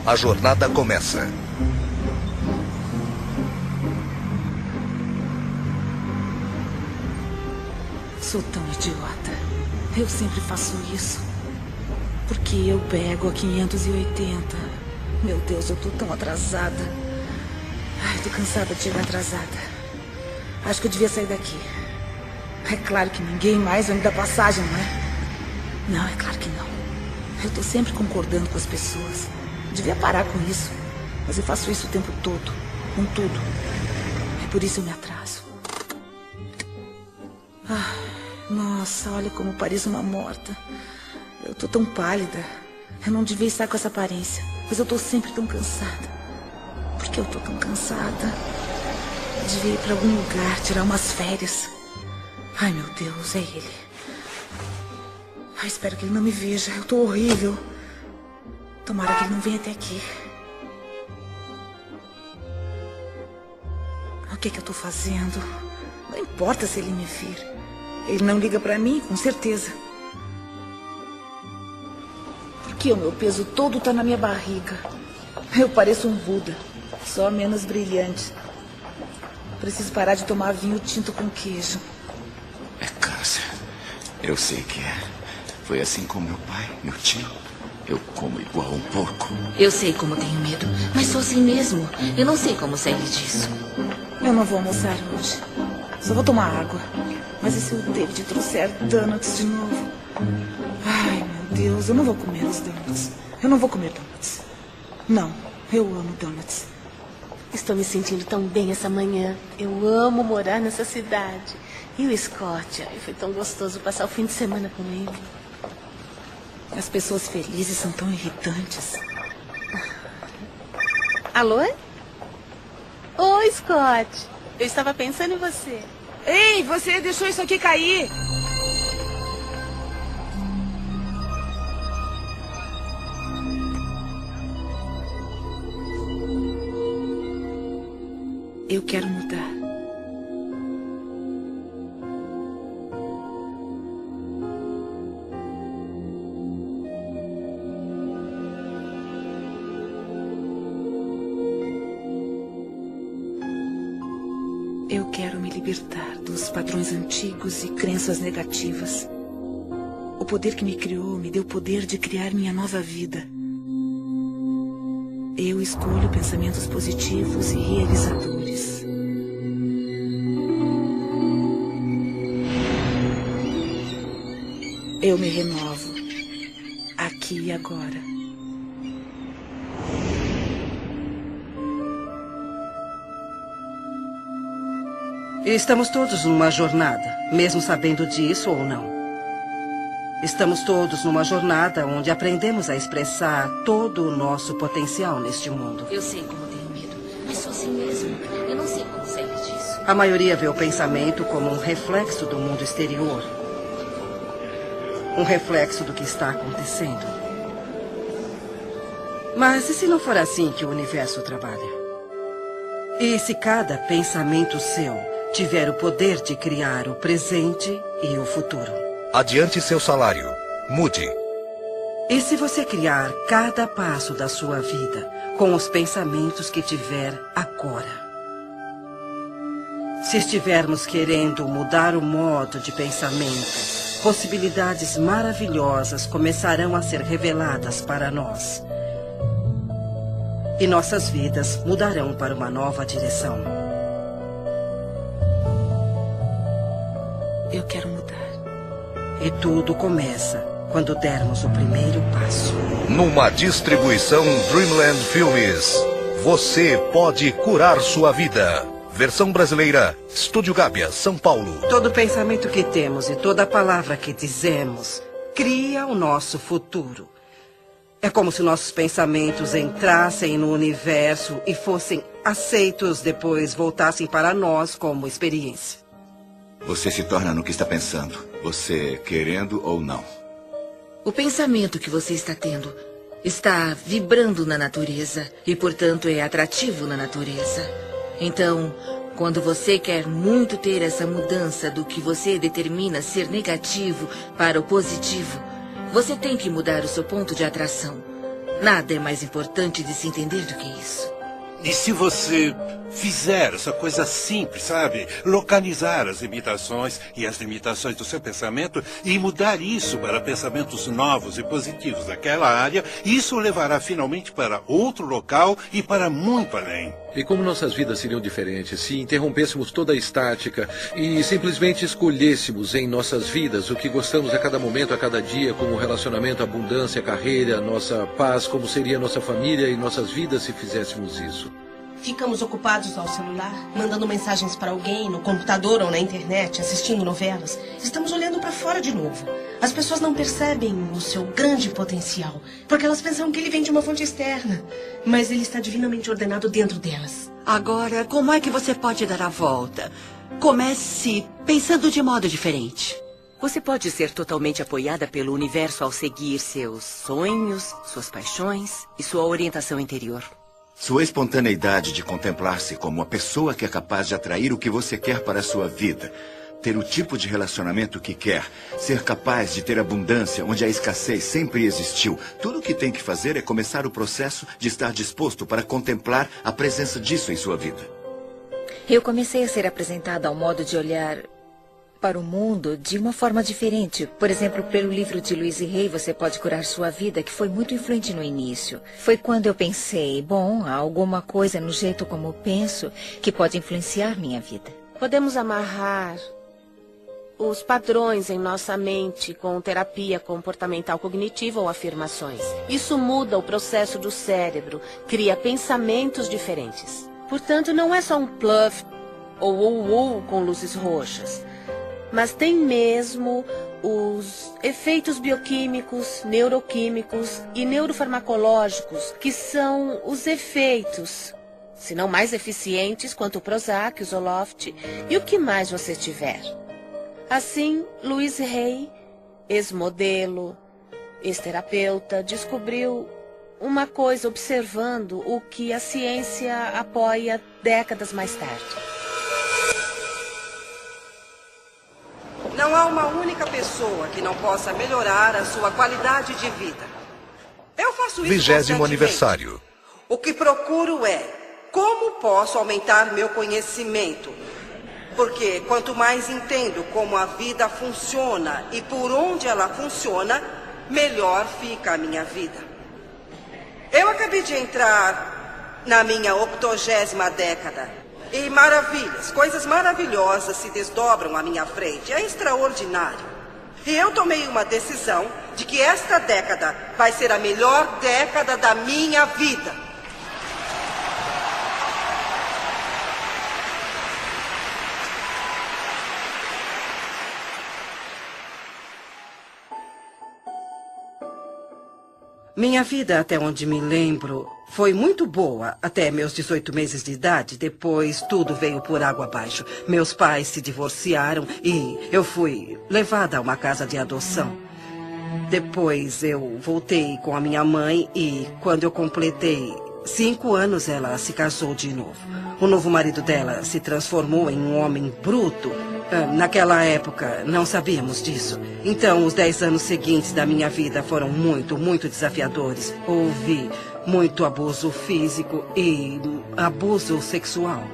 A jornada começa. Sou tão idiota. Eu sempre faço isso. Porque eu pego a 580. Meu Deus, eu tô tão atrasada. Ai, tô cansada de chegar atrasada. Acho que eu devia sair daqui. É claro que ninguém mais vai me dar passagem, não é? Não, é claro que não. Eu tô sempre concordando com as pessoas. Devia parar com isso. Mas eu faço isso o tempo todo. Com tudo. É por isso eu me atraso. Ah, nossa, olha como pareço uma morta. Eu tô tão pálida. Eu não devia estar com essa aparência. Mas eu tô sempre tão cansada. Por que eu tô tão cansada? Eu devia ir pra algum lugar, tirar umas férias. Ai, meu Deus, é ele. Ai, espero que ele não me veja. Eu tô horrível. Tomara que ele não venha até aqui. O que eu tô fazendo? Não importa se ele me vir. Ele não liga pra mim, com certeza. Porque o meu peso todo tá na minha barriga. Eu pareço um Buda, só menos brilhante. Preciso parar de tomar vinho tinto com queijo. É câncer. Eu sei que é. Foi assim com meu pai, meu tio. Eu como igual um porco. Eu sei como tenho medo, mas sou assim mesmo. Eu não sei como sair disso. Eu não vou almoçar hoje. Só vou tomar água. Mas e se o David trouxer donuts de novo? Ai, meu Deus, eu não vou comer os donuts. Eu não vou comer donuts. Não, eu amo donuts. Estou me sentindo tão bem essa manhã. Eu amo morar nessa cidade. E o Scott? Ai, foi tão gostoso passar o fim de semana com ele. As pessoas felizes são tão irritantes. Alô? Oi, Scott. Eu estava pensando em você. Ei, você deixou isso aqui cair. Eu quero mudar. Eu quero me libertar dos padrões antigos e crenças negativas. O poder que me criou me deu o poder de criar minha nova vida. Eu escolho pensamentos positivos e realizadores. Eu me renovo, aqui e agora. Estamos todos numa jornada, mesmo sabendo disso ou não. Estamos todos numa jornada onde aprendemos a expressar todo o nosso potencial neste mundo. Eu sei como tenho medo, mas sou assim mesmo. Eu não sei como sair disso. A maioria vê o pensamento como um reflexo do mundo exterior. Um reflexo do que está acontecendo. Mas e se não for assim que o universo trabalha? E se cada pensamento seu tiver o poder de criar o presente e o futuro? Adiante seu salário. Mude. E se você criar cada passo da sua vida com os pensamentos que tiver agora? Se estivermos querendo mudar o modo de pensamento, possibilidades maravilhosas começarão a ser reveladas para nós. E nossas vidas mudarão para uma nova direção. Eu quero mudar. E tudo começa quando dermos o primeiro passo. Numa distribuição Dreamland Filmes, você pode curar sua vida. Versão brasileira, Estúdio Gábia, São Paulo. Todo pensamento que temos e toda palavra que dizemos cria o nosso futuro. É como se nossos pensamentos entrassem no universo e fossem aceitos, depois voltassem para nós como experiência. Você se torna no que está pensando, você querendo ou não. O pensamento que você está tendo está vibrando na natureza e, portanto, é atrativo na natureza. Então, quando você quer muito ter essa mudança do que você determina ser negativo para o positivo, Você tem que mudar o seu ponto de atração. Nada é mais importante de se entender do que isso. E se você fizer essa coisa simples, sabe? Localizar as limitações e as limitações do seu pensamento e mudar isso para pensamentos novos e positivos daquela área, isso o levará finalmente para outro local e para muito além. E como nossas vidas seriam diferentes se interrompêssemos toda a estática e simplesmente escolhêssemos em nossas vidas o que gostamos a cada momento, a cada dia, como relacionamento, abundância, carreira, nossa paz, como seria nossa família e nossas vidas se fizéssemos isso? Ficamos ocupados ao celular, mandando mensagens para alguém, no computador ou na internet, assistindo novelas. Estamos olhando para fora de novo. As pessoas não percebem o seu grande potencial, porque elas pensam que ele vem de uma fonte externa. Mas ele está divinamente ordenado dentro delas. Agora, como é que você pode dar a volta? Comece pensando de modo diferente. Você pode ser totalmente apoiada pelo universo ao seguir seus sonhos, suas paixões e sua orientação interior. Sua espontaneidade de contemplar-se como a pessoa que é capaz de atrair o que você quer para a sua vida, ter o tipo de relacionamento que quer, ser capaz de ter abundância onde a escassez sempre existiu. Tudo o que tem que fazer é começar o processo de estar disposto para contemplar a presença disso em sua vida. Eu comecei a ser apresentada ao modo de olhar para o mundo de uma forma diferente. Por exemplo, pelo livro de Louise Hay, Você Pode Curar Sua Vida, que foi muito influente no início. Foi quando eu pensei, bom, há alguma coisa no jeito como penso que pode influenciar minha vida. Podemos amarrar os padrões em nossa mente com terapia comportamental cognitiva ou afirmações. Isso muda o processo do cérebro, cria pensamentos diferentes. Portanto, não é só um bluff ou com luzes roxas, mas tem mesmo os efeitos bioquímicos, neuroquímicos e neurofarmacológicos, que são os efeitos, se não mais eficientes, quanto o Prozac, o Zoloft e o que mais você tiver. Assim, Louise Hay, ex-modelo, ex-terapeuta, descobriu uma coisa observando o que a ciência apoia décadas mais tarde. Não há uma única pessoa que não possa melhorar a sua qualidade de vida. Eu faço isso 20º constantemente. aniversário. O que procuro é como posso aumentar meu conhecimento. Porque quanto mais entendo como a vida funciona e por onde ela funciona, melhor fica a minha vida. Eu acabei de entrar na minha 80ª década. E maravilhas, coisas maravilhosas se desdobram à minha frente. É extraordinário. E eu tomei uma decisão de que esta década vai ser a melhor década da minha vida. Minha vida, até onde me lembro, foi muito boa até meus 18 meses de idade. Depois, tudo veio por água abaixo. Meus pais se divorciaram e eu fui levada a uma casa de adoção. Depois, eu voltei com a minha mãe e, quando eu completei 5 anos, ela se casou de novo. O novo marido dela se transformou em um homem bruto. Naquela época, não sabíamos disso. Então, os 10 anos seguintes da minha vida foram muito desafiadores. Houve muito abuso físico e abuso sexual.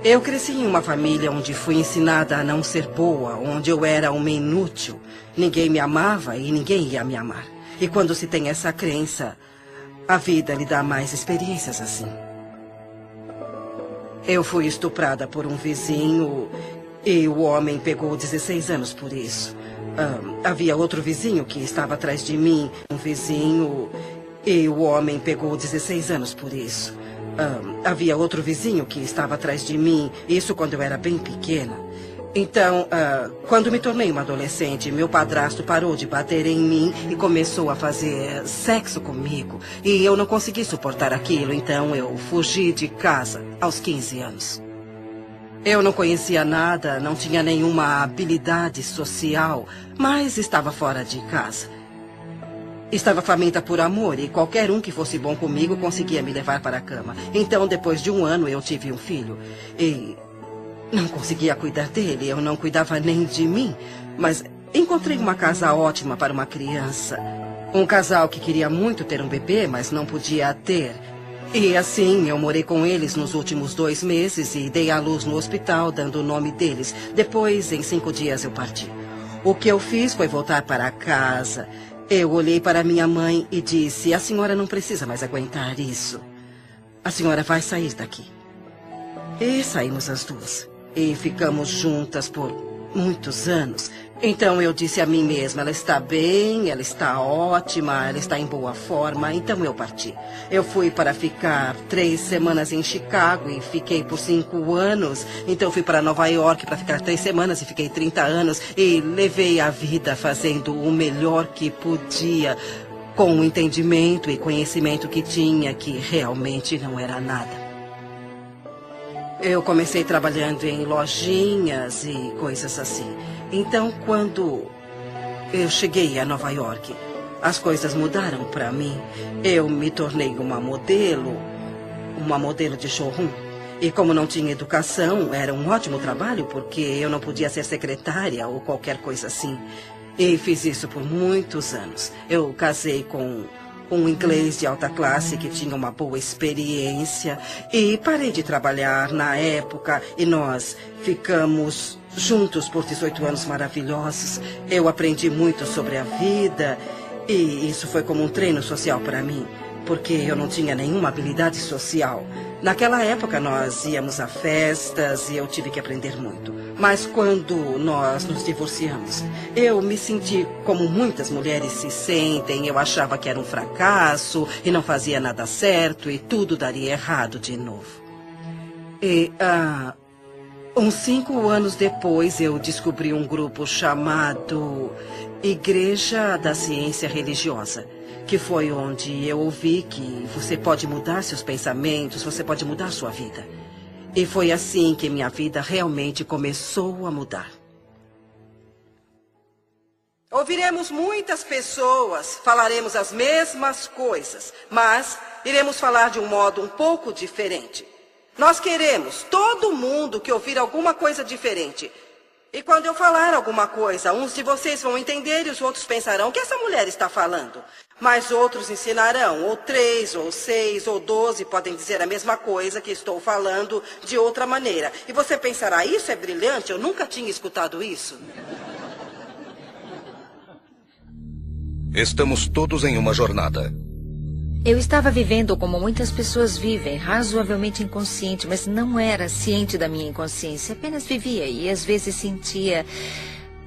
Eu cresci em uma família onde fui ensinada a não ser boa, onde eu era uma inútil. Ninguém me amava e ninguém ia me amar. E quando se tem essa crença, a vida lhe dá mais experiências assim. Eu fui estuprada por um vizinho e o homem pegou 16 anos por isso. Havia outro vizinho que estava atrás de mim, um vizinho, e o homem pegou 16 anos por isso. Havia outro vizinho que estava atrás de mim, isso quando eu era bem pequena. Então, quando me tornei uma adolescente, meu padrasto parou de bater em mim e começou a fazer sexo comigo. E eu não consegui suportar aquilo, então eu fugi de casa aos 15 anos. Eu não conhecia nada, não tinha nenhuma habilidade social, mas estava fora de casa. Estava faminta por amor e qualquer um que fosse bom comigo conseguia me levar para a cama. Então, depois de 1 ano, eu tive um filho e não conseguia cuidar dele, eu não cuidava nem de mim, mas encontrei uma casa ótima para uma criança. Um casal que queria muito ter um bebê, mas não podia ter. E assim, eu morei com eles nos últimos 2 meses e dei à luz no hospital, dando o nome deles. Depois, em 5 dias, eu parti. O que eu fiz foi voltar para casa. Eu olhei para minha mãe e disse: a senhora não precisa mais aguentar isso. A senhora vai sair daqui. E saímos as duas. E ficamos juntas por muitos anos. Então eu disse a mim mesma: ela está bem, ela está ótima, ela está em boa forma. Então eu parti. Eu fui para ficar 3 semanas em Chicago e fiquei por 5 anos. Então fui para Nova York para ficar 3 semanas e fiquei 30 anos. E levei a vida fazendo o melhor que podia, com o entendimento e conhecimento que tinha, que realmente não era nada. Eu comecei trabalhando em lojinhas e coisas assim. Então, quando eu cheguei a Nova York, as coisas mudaram para mim. Eu me tornei uma modelo de showroom. E como não tinha educação, era um ótimo trabalho, porque eu não podia ser secretária ou qualquer coisa assim. E fiz isso por muitos anos. Eu casei com um inglês de alta classe que tinha uma boa experiência. E parei de trabalhar na época e nós ficamos juntos por 18 anos maravilhosos. Eu aprendi muito sobre a vida e isso foi como um treino social para mim, porque eu não tinha nenhuma habilidade social. Naquela época nós íamos a festas e eu tive que aprender muito. Mas quando nós nos divorciamos, eu me senti como muitas mulheres se sentem. Eu achava que era um fracasso e não fazia nada certo e tudo daria errado de novo. E uns 5 anos depois eu descobri um grupo chamado Igreja da Ciência Religiosa, que foi onde eu ouvi que você pode mudar seus pensamentos, você pode mudar sua vida. E foi assim que minha vida realmente começou a mudar. Ouviremos muitas pessoas, falaremos as mesmas coisas, mas iremos falar de um modo um pouco diferente. Nós queremos, todo mundo, que ouvir alguma coisa diferente. E quando eu falar alguma coisa, uns de vocês vão entender e os outros pensarão: o que essa mulher está falando? Mas outros ensinarão, ou 3, ou 6, ou 12 podem dizer a mesma coisa que estou falando de outra maneira. E você pensará: isso é brilhante, eu nunca tinha escutado isso. Estamos todos em uma jornada. Eu estava vivendo como muitas pessoas vivem, razoavelmente inconsciente, mas não era ciente da minha inconsciência. Apenas vivia e às vezes sentia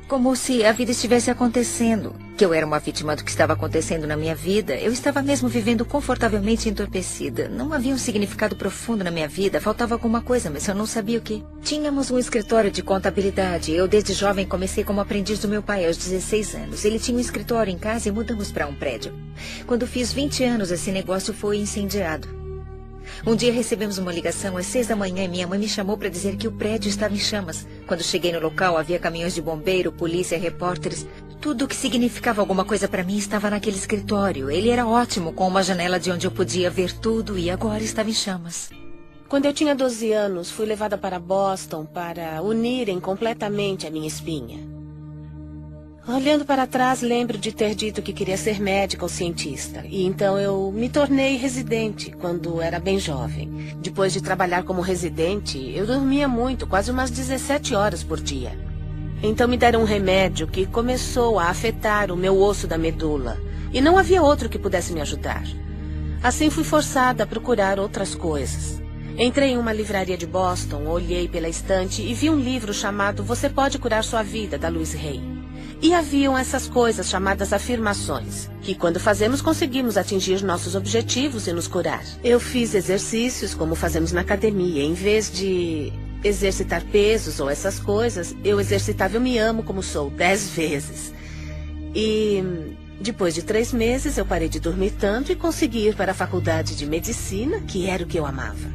como se a vida estivesse acontecendo, que eu era uma vítima do que estava acontecendo na minha vida. Eu estava mesmo vivendo confortavelmente entorpecida. Não havia um significado profundo na minha vida, faltava alguma coisa, mas eu não sabia o que. Tínhamos um escritório de contabilidade. Eu, desde jovem, comecei como aprendiz do meu pai aos 16 anos. Ele tinha um escritório em casa e mudamos para um prédio. Quando fiz 20 anos, esse negócio foi incendiado. Um dia recebemos uma ligação às 6 da manhã e minha mãe me chamou para dizer que o prédio estava em chamas. Quando cheguei no local, havia caminhões de bombeiro, polícia, repórteres. Tudo o que significava alguma coisa para mim estava naquele escritório. Ele era ótimo, com uma janela de onde eu podia ver tudo, e agora estava em chamas. Quando eu tinha 12 anos, fui levada para Boston para unirem completamente a minha espinha. Olhando para trás, lembro de ter dito que queria ser médica ou cientista. E então eu me tornei residente quando era bem jovem. Depois de trabalhar como residente, eu dormia muito, quase umas 17 horas por dia. Então me deram um remédio que começou a afetar o meu osso da medula. E não havia outro que pudesse me ajudar. Assim fui forçada a procurar outras coisas. Entrei em uma livraria de Boston, olhei pela estante e vi um livro chamado Você Pode Curar Sua Vida, da Louise Hay. E haviam essas coisas chamadas afirmações, que quando fazemos conseguimos atingir nossos objetivos e nos curar. Eu fiz exercícios como fazemos na academia. Em vez de exercitar pesos ou essas coisas, eu exercitava Eu Me Amo Como Sou 10 vezes. E depois de 3 meses eu parei de dormir tanto e consegui ir para a faculdade de medicina, que era o que eu amava.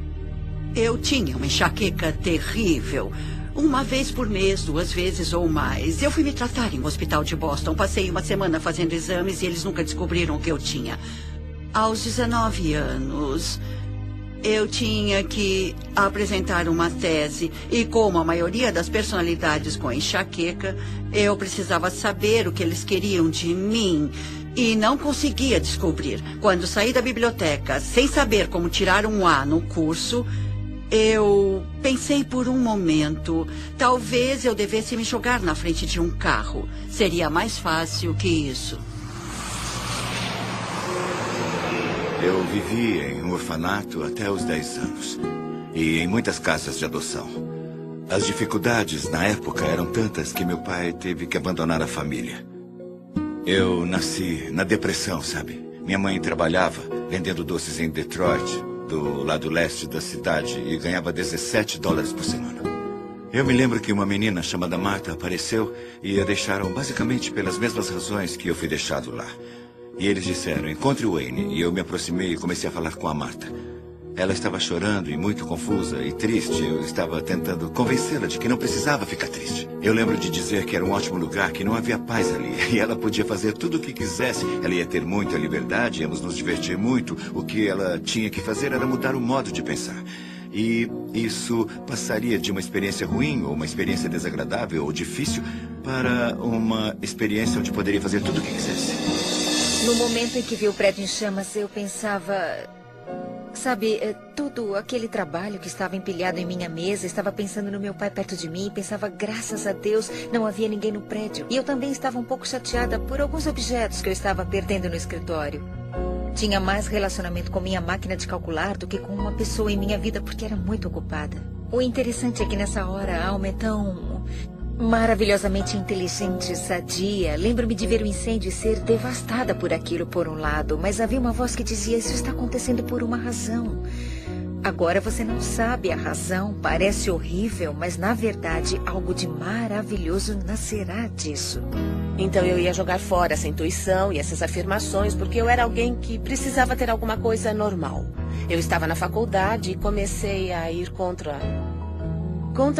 Eu tinha uma enxaqueca terrível. 1 vez por mês, 2 vezes ou mais. Eu fui me tratar em um hospital de Boston. Passei uma semana fazendo exames e eles nunca descobriram o que eu tinha. Aos 19 anos, Eu tinha que apresentar uma tese e, como a maioria das personalidades com enxaqueca, eu precisava saber o que eles queriam de mim e não conseguia descobrir. Quando saí da biblioteca sem saber como tirar um A no curso, eu pensei por um momento, talvez eu devesse me jogar na frente de um carro. Seria mais fácil que isso. Eu vivi em um orfanato até os 10 anos. E em muitas casas de adoção. As dificuldades na época eram tantas que meu pai teve que abandonar a família. Eu nasci na depressão, sabe? Minha mãe trabalhava vendendo doces em Detroit, do lado leste da cidade, e ganhava $17 por semana. Eu me lembro que uma menina chamada Marta apareceu e a deixaram basicamente pelas mesmas razões que eu fui deixado lá. E eles disseram, encontre o Wayne. E eu me aproximei e comecei a falar com a Marta. Ela estava chorando e muito confusa e triste. Eu estava tentando convencê-la de que não precisava ficar triste. Eu lembro de dizer que era um ótimo lugar, que não havia paz ali. E ela podia fazer tudo o que quisesse. Ela ia ter muita liberdade, íamos nos divertir muito. O que ela tinha que fazer era mudar o modo de pensar. E isso passaria de uma experiência ruim, ou uma experiência desagradável, ou difícil, para uma experiência onde poderia fazer tudo o que quisesse. No momento em que vi o prédio em chamas, eu pensava... Sabe, todo aquele trabalho que estava empilhado em minha mesa, estava pensando no meu pai perto de mim, pensava, graças a Deus, não havia ninguém no prédio. E eu também estava um pouco chateada por alguns objetos que eu estava perdendo no escritório. Tinha mais relacionamento com minha máquina de calcular do que com uma pessoa em minha vida, porque era muito ocupada. O interessante é que nessa hora a alma é tão... maravilhosamente inteligente, sadia. Lembro-me de ver o incêndio e ser devastada por aquilo por um lado, mas havia uma voz que dizia, isso está acontecendo por uma razão. Agora você não sabe a razão, parece horrível, mas na verdade algo de maravilhoso nascerá disso. Então eu ia jogar fora essa intuição e essas afirmações, porque eu era alguém que precisava ter alguma coisa normal. Eu estava na faculdade e comecei a ir contra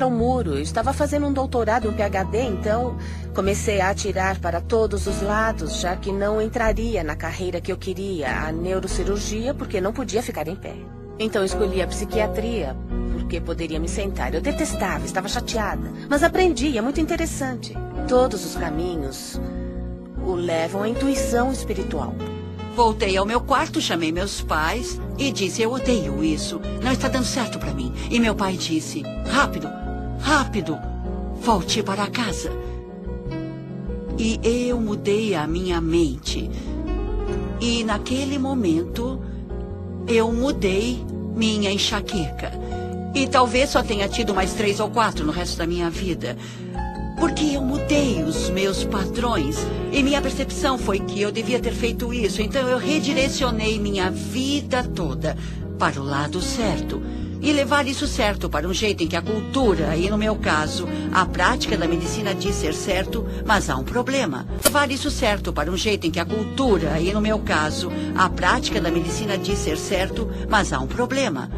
o muro. Eu estava fazendo um doutorado, um PhD, então comecei a atirar para todos os lados, já que não entraria na carreira que eu queria, a neurocirurgia, porque não podia ficar em pé. Então escolhi a psiquiatria, porque poderia me sentar. Eu detestava, estava chateada, mas aprendi, é muito interessante. Todos os caminhos o levam à intuição espiritual. Voltei ao meu quarto, chamei meus pais e disse, eu odeio isso, não está dando certo para mim. E meu pai disse, rápido, rápido, volte para casa. E eu mudei a minha mente. E naquele momento, eu mudei minha enxaqueca. E talvez só tenha tido mais 3 ou 4 no resto da minha vida. Porque eu mudei os meus padrões e minha percepção foi que eu devia ter feito isso. Então eu redirecionei minha vida toda para o lado certo. E levar isso certo para um jeito em que a cultura, e no meu caso, a prática da medicina diz ser certo, mas há um problema. Levar isso certo para um jeito em que a cultura, e no meu caso, a prática da medicina diz ser certo, mas há um problema.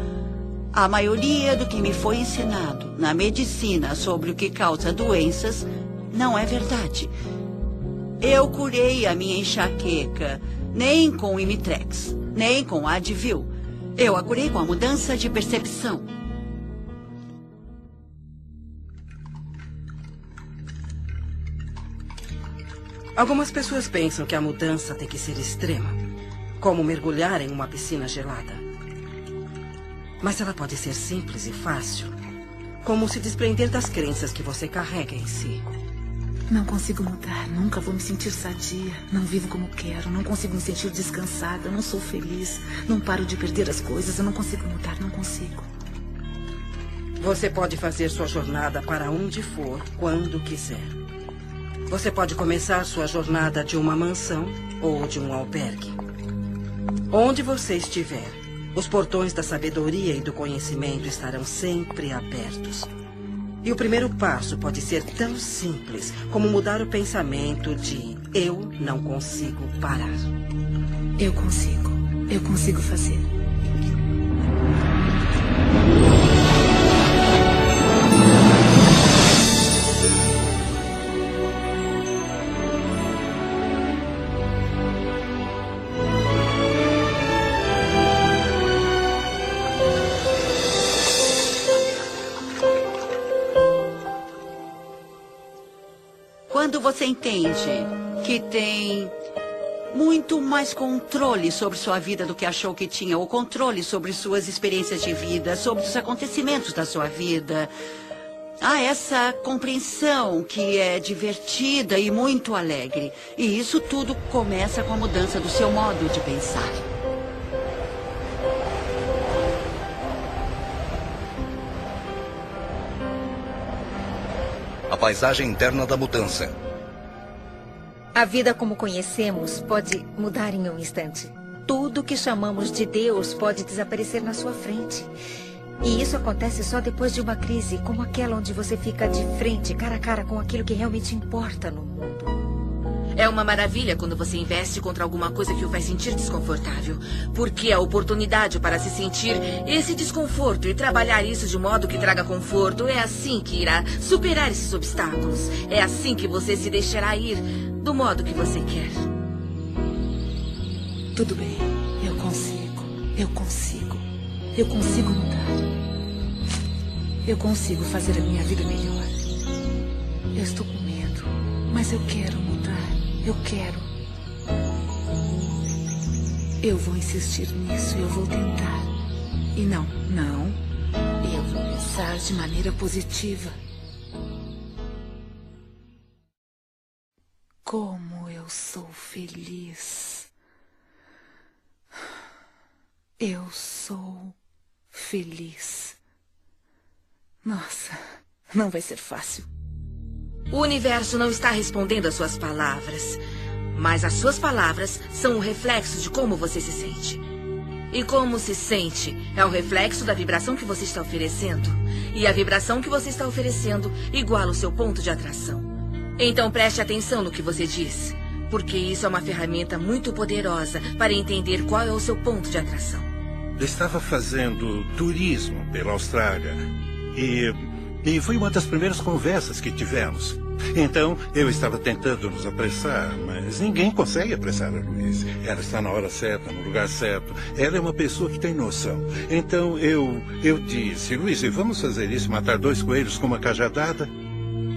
A maioria do que me foi ensinado na medicina sobre o que causa doenças não é verdade. Eu curei a minha enxaqueca nem com o Imitrex, nem com a Advil. Eu a curei com a mudança de percepção. Algumas pessoas pensam que a mudança tem que ser extrema, como mergulhar em uma piscina gelada. Mas ela pode ser simples e fácil, como se desprender das crenças que você carrega em si. Não consigo mudar, nunca vou me sentir sadia. Não vivo como quero, não consigo me sentir descansada, não sou feliz. Não paro de perder as coisas, eu não consigo mudar, não consigo. Você pode fazer sua jornada para onde for, quando quiser. Você pode começar sua jornada de uma mansão ou de um albergue. Onde você estiver, os portões da sabedoria e do conhecimento estarão sempre abertos. E o primeiro passo pode ser tão simples como mudar o pensamento de eu não consigo parar. Eu consigo fazer. Quando você entende que tem muito mais controle sobre sua vida do que achou que tinha, ou controle sobre suas experiências de vida, sobre os acontecimentos da sua vida, há essa compreensão que é divertida e muito alegre. E isso tudo começa com a mudança do seu modo de pensar. A paisagem interna da mudança. A vida como conhecemos pode mudar em um instante. Tudo que chamamos de Deus pode desaparecer na sua frente. E isso acontece só depois de uma crise, como aquela onde você fica de frente, cara a cara com aquilo que realmente importa no mundo. É uma maravilha quando você investe contra alguma coisa que o faz sentir desconfortável. Porque a oportunidade para se sentir esse desconforto e trabalhar isso de modo que traga conforto é assim que irá superar esses obstáculos. É assim que você se deixará ir do modo que você quer. Tudo bem, eu consigo. Eu consigo. Eu consigo mudar. Eu consigo fazer a minha vida melhor. Eu estou com medo, mas eu quero mudar. Eu quero. Eu vou insistir nisso, eu vou tentar. E não. Eu vou pensar de maneira positiva. Como eu sou feliz. Eu sou feliz. Nossa, não vai ser fácil. O universo não está respondendo às suas palavras, mas as suas palavras são o reflexo de como você se sente. E como se sente é o reflexo da vibração que você está oferecendo. E a vibração que você está oferecendo iguala o seu ponto de atração. Então preste atenção no que você diz, porque isso é uma ferramenta muito poderosa para entender qual é o seu ponto de atração. Eu estava fazendo turismo pela Austrália e foi uma das primeiras conversas que tivemos. Então, eu estava tentando nos apressar, mas ninguém consegue apressar a Louise. Ela está na hora certa, no lugar certo. Ela é uma pessoa que tem noção. Então, eu disse, Louise, vamos fazer isso, matar 2 coelhos com uma cajadada?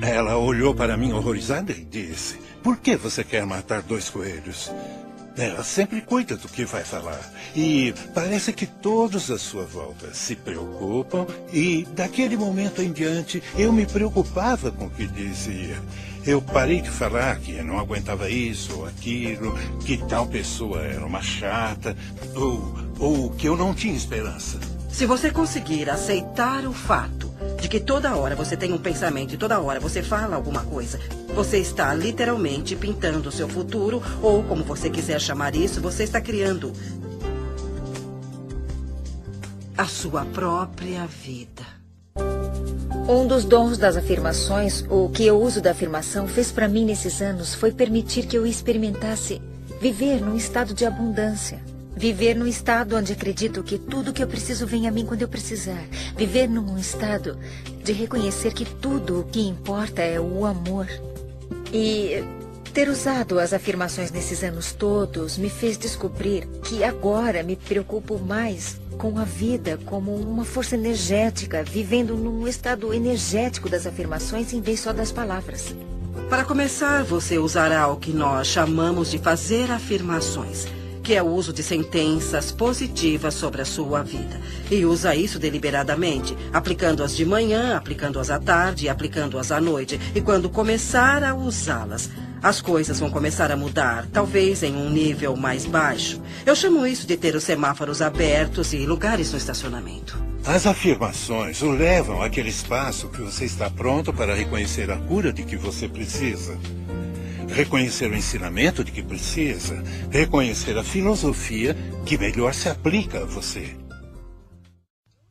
Ela olhou para mim horrorizada e disse, por que você quer matar 2 coelhos? Ela sempre cuida do que vai falar. E parece que todos à sua volta se preocupam. E daquele momento em diante, eu me preocupava com o que dizia. Eu parei de falar que não aguentava isso ou aquilo, que tal pessoa era uma chata, ou que eu não tinha esperança. Se você conseguir aceitar o fato de que toda hora você tem um pensamento e toda hora você fala alguma coisa, você está literalmente pintando o seu futuro, ou como você quiser chamar isso, você está criando a sua própria vida. Um dos dons das afirmações, o que eu uso da afirmação, fez para mim nesses anos foi permitir que eu experimentasse viver num estado de abundância. Viver num estado onde acredito que tudo que eu preciso vem a mim quando eu precisar. Viver num estado de reconhecer que tudo o que importa é o amor. E ter usado as afirmações nesses anos todos me fez descobrir que agora me preocupo mais com a vida como uma força energética, vivendo num estado energético das afirmações em vez só das palavras. Para começar, você usará o que nós chamamos de fazer afirmações, que é o uso de sentenças positivas sobre a sua vida. E usa isso deliberadamente, aplicando-as de manhã, aplicando-as à tarde, aplicando-as à noite. E quando começar a usá-las, as coisas vão começar a mudar, talvez em um nível mais baixo. Eu chamo isso de ter os semáforos abertos e lugares no estacionamento. As afirmações o levam àquele espaço que você está pronto para reconhecer a cura de que você precisa. Reconhecer o ensinamento de que precisa, reconhecer a filosofia que melhor se aplica a você.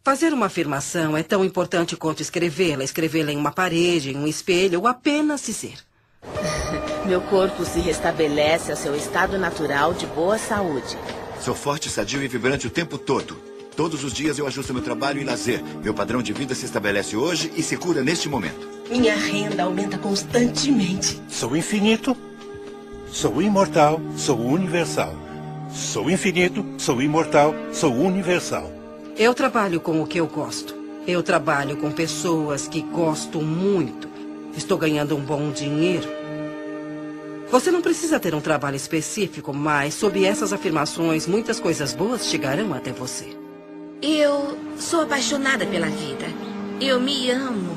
Fazer uma afirmação é tão importante quanto escrevê-la em uma parede, em um espelho, ou apenas dizer. Meu corpo se restabelece ao seu estado natural de boa saúde. Sou forte, sadio e vibrante o tempo todo. Todos os dias eu ajusto meu trabalho e lazer. Meu padrão de vida se estabelece hoje e se cura neste momento. Minha renda aumenta constantemente. Sou infinito, sou imortal, sou universal. Sou infinito, sou imortal, sou universal. Eu trabalho com o que eu gosto. Eu trabalho com pessoas que gosto muito. Estou ganhando um bom dinheiro. Você não precisa ter um trabalho específico, mas sob essas afirmações, muitas coisas boas chegarão até você. Eu sou apaixonada pela vida. Eu me amo.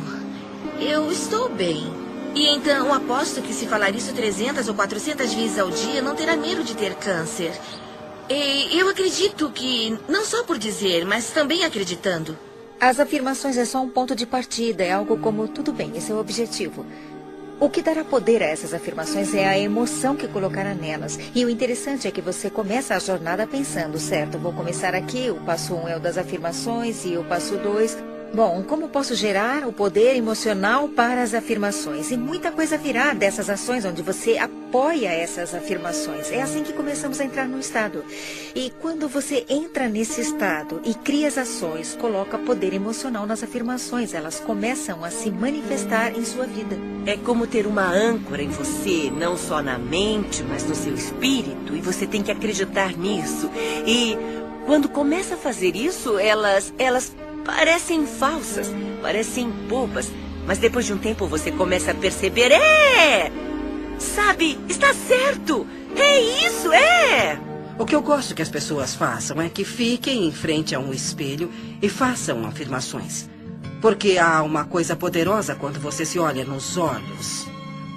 Eu estou bem. E então aposto que se falar isso 300 ou 400 vezes ao dia, não terá medo de ter câncer. E eu acredito que, não só por dizer, mas também acreditando. As afirmações é só um ponto de partida. É algo como, tudo bem, esse é o objetivo. O que dará poder a essas afirmações é a emoção que colocará nelas. E o interessante é que você começa a jornada pensando, certo, vou começar aqui, o passo 1 é o das afirmações e o passo 2... Bom, como posso gerar o poder emocional para as afirmações? E muita coisa virá dessas ações onde você apoia essas afirmações. É assim que começamos a entrar no estado. E quando você entra nesse estado e cria as ações, coloca poder emocional nas afirmações. Elas começam a se manifestar em sua vida. É como ter uma âncora em você, não só na mente, mas no seu espírito. E você tem que acreditar nisso. E quando começa a fazer isso, elas parecem falsas, parecem bobas, mas depois de um tempo você começa a perceber, sabe, está certo, é isso, O que eu gosto que as pessoas façam é que fiquem em frente a um espelho e façam afirmações. Porque há uma coisa poderosa quando você se olha nos olhos.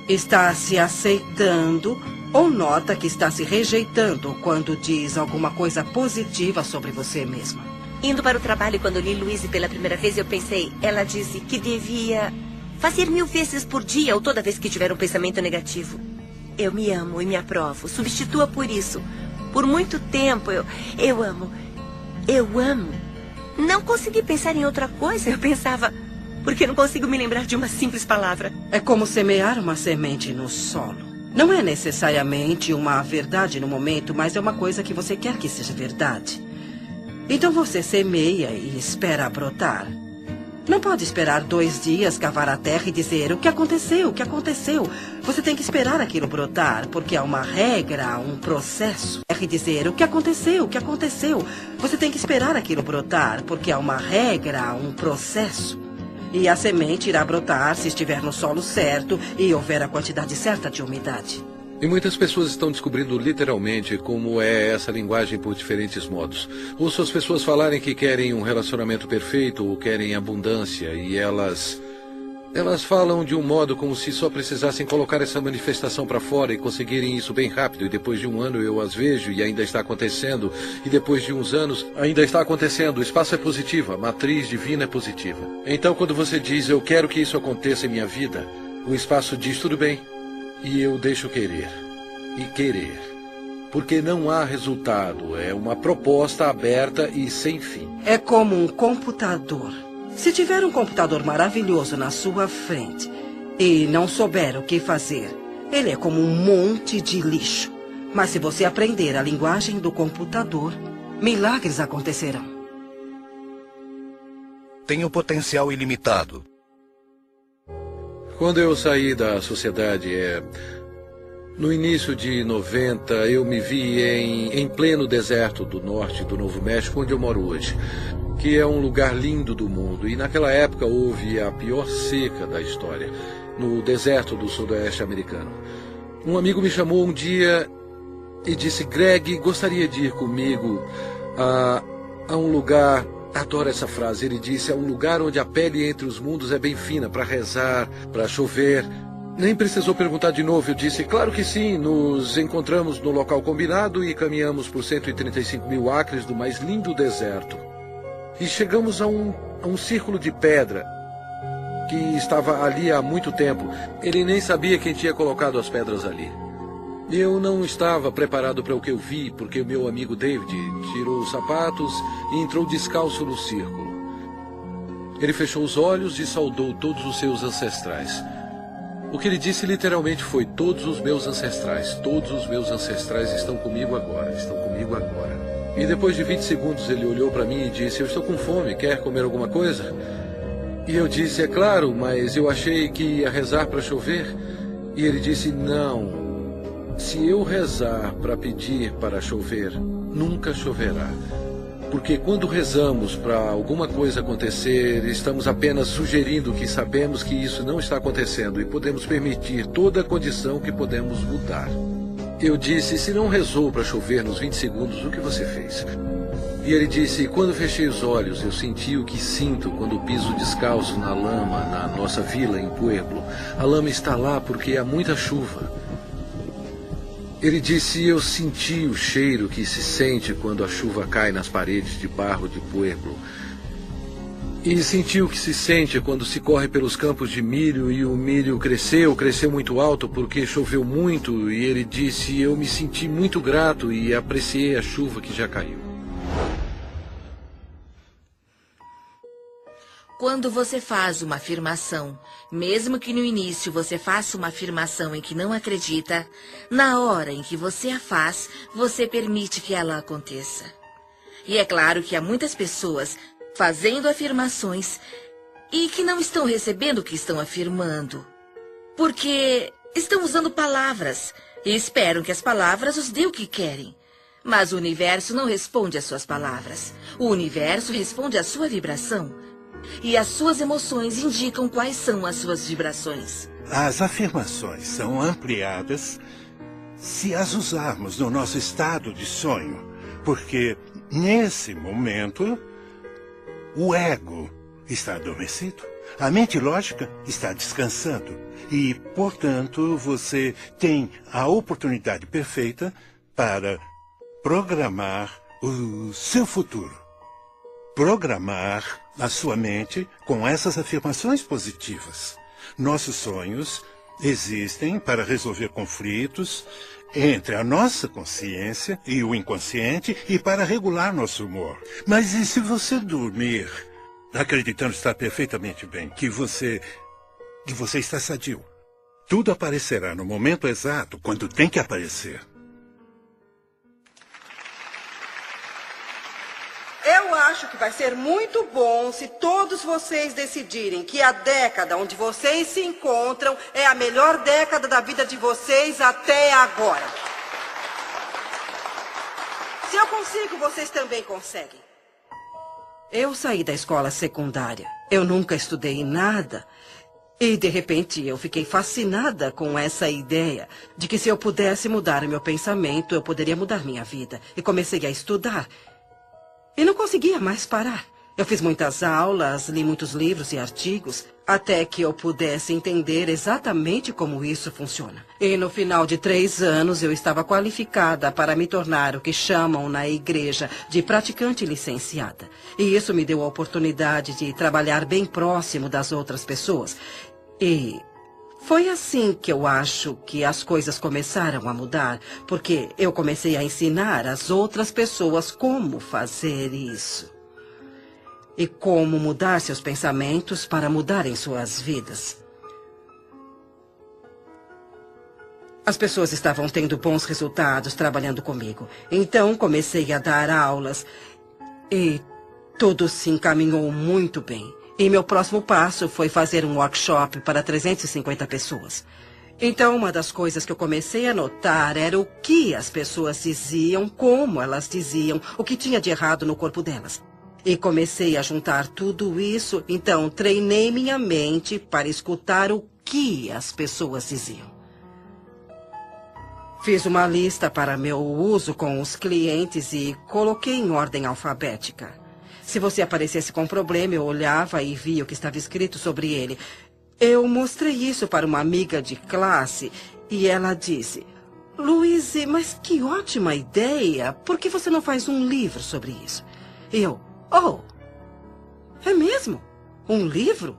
Está se aceitando ou nota que está se rejeitando quando diz alguma coisa positiva sobre você mesma. Indo para o trabalho, quando li Louise pela primeira vez, eu pensei, ela disse que devia fazer 1000 vezes por dia ou toda vez que tiver um pensamento negativo. Eu me amo e me aprovo. Substitua por isso. Por muito tempo, eu amo. Eu amo. Não consegui pensar em outra coisa. Eu pensava, porque não consigo me lembrar de uma simples palavra. É como semear uma semente no solo. Não é necessariamente uma verdade no momento, mas é uma coisa que você quer que seja verdade. Então você semeia e espera brotar. Não pode esperar 2 dias, cavar a terra e dizer o que aconteceu, o que aconteceu. Você tem que esperar aquilo brotar, porque há uma regra, um processo. E dizer o que aconteceu, o que aconteceu. Você tem que esperar aquilo brotar, porque há uma regra, um processo. E a semente irá brotar se estiver no solo certo e houver a quantidade certa de umidade. E muitas pessoas estão descobrindo literalmente como é essa linguagem por diferentes modos. Ouço as pessoas falarem que querem um relacionamento perfeito ou querem abundância e elas falam de um modo como se só precisassem colocar essa manifestação para fora e conseguirem isso bem rápido. E depois de 1 ano eu as vejo e ainda está acontecendo. E depois de uns anos ainda está acontecendo. O espaço é positivo, a matriz divina é positiva. Então quando você diz eu quero que isso aconteça em minha vida, o espaço diz tudo bem. E eu deixo querer. E querer. Porque não há resultado. É uma proposta aberta e sem fim. É como um computador. Se tiver um computador maravilhoso na sua frente e não souber o que fazer, ele é como um monte de lixo. Mas se você aprender a linguagem do computador, milagres acontecerão. Tem o potencial ilimitado. Quando eu saí da sociedade, no início de 90, eu me vi em pleno deserto do norte do Novo México, onde eu moro hoje, que é um lugar lindo do mundo. E naquela época houve a pior seca da história, no deserto do sudoeste americano. Um amigo me chamou um dia e disse, Greg, gostaria de ir comigo a um lugar... Adoro essa frase. Ele disse, é um lugar onde a pele entre os mundos é bem fina, para rezar, para chover. Nem precisou perguntar de novo. Eu disse, claro que sim. Nos encontramos no local combinado e caminhamos por 135 mil acres do mais lindo deserto. E chegamos a um círculo de pedra que estava ali há muito tempo. Ele nem sabia quem tinha colocado as pedras ali. Eu não estava preparado para o que eu vi, porque o meu amigo David tirou os sapatos e entrou descalço no círculo. Ele fechou os olhos e saudou todos os seus ancestrais. O que ele disse literalmente foi, todos os meus ancestrais estão comigo agora, E depois de 20 segundos ele olhou para mim e disse, eu estou com fome, quer comer alguma coisa? E eu disse, é claro, mas eu achei que ia rezar para chover. E ele disse, não. Se eu rezar para pedir para chover, nunca choverá. porque quando rezamos para alguma coisa acontecer, estamos apenas sugerindo que sabemos que isso não está acontecendo e podemos permitir toda a condição que podemos mudar. Eu disse, se não rezou para chover nos 20 segundos, o que você fez? E ele disse, quando fechei os olhos, eu senti o que sinto quando piso descalço na lama, na nossa vila em Pueblo. A lama está lá porque há muita chuva. Ele disse, eu senti o cheiro que se sente quando a chuva cai nas paredes de barro de Pueblo. E senti o que se sente quando se corre pelos campos de milho e o milho cresceu muito alto porque choveu muito. E ele disse, eu me senti muito grato e apreciei a chuva que já caiu. Quando você faz uma afirmação, mesmo que no início você faça uma afirmação em que não acredita, na hora em que você a faz, você permite que ela aconteça. E é claro que há muitas pessoas fazendo afirmações e que não estão recebendo o que estão afirmando, porque estão usando palavras e esperam que as palavras os dê o que querem. Mas o universo não responde às suas palavras. O universo responde à sua vibração. E as suas emoções indicam quais são as suas vibrações. As afirmações são ampliadas se as usarmos no nosso estado de sonho, porque nesse momento o ego está adormecido, a mente lógica está descansando e, portanto, você tem a oportunidade perfeita para programar o seu futuro. Programar a sua mente com essas afirmações positivas. Nossos sonhos existem para resolver conflitos entre a nossa consciência e o inconsciente e para regular nosso humor. Mas e se você dormir acreditando estar perfeitamente bem, que você está sadio? Tudo aparecerá no momento exato, quando tem que aparecer. Eu acho que vai ser muito bom se todos vocês decidirem que a década onde vocês se encontram é a melhor década da vida de vocês até agora. Se eu consigo, vocês também conseguem. Eu saí da escola secundária. Eu nunca estudei nada. E, de repente, eu fiquei fascinada com essa ideia de que se eu pudesse mudar meu pensamento, eu poderia mudar minha vida. E comecei a estudar. E não conseguia mais parar. Eu fiz muitas aulas, li muitos livros e artigos, até que eu pudesse entender exatamente como isso funciona. E no final de 3 anos, eu estava qualificada para me tornar o que chamam na igreja de praticante licenciada. E isso me deu a oportunidade de trabalhar bem próximo das outras pessoas. E foi assim que eu acho que as coisas começaram a mudar, porque eu comecei a ensinar as outras pessoas como fazer isso. E como mudar seus pensamentos para mudarem suas vidas. As pessoas estavam tendo bons resultados trabalhando comigo. Então comecei a dar aulas e tudo se encaminhou muito bem. E meu próximo passo foi fazer um workshop para 350 pessoas. Então, uma das coisas que eu comecei a notar era o que as pessoas diziam, como elas diziam, o que tinha de errado no corpo delas. E comecei a juntar tudo isso, então treinei minha mente para escutar o que as pessoas diziam. Fiz uma lista para meu uso com os clientes e coloquei em ordem alfabética. Se você aparecesse com um problema, eu olhava e via o que estava escrito sobre ele. Eu mostrei isso para uma amiga de classe e ela disse: Louise, mas que ótima ideia! Por que você não faz um livro sobre isso? E eu, é mesmo? Um livro?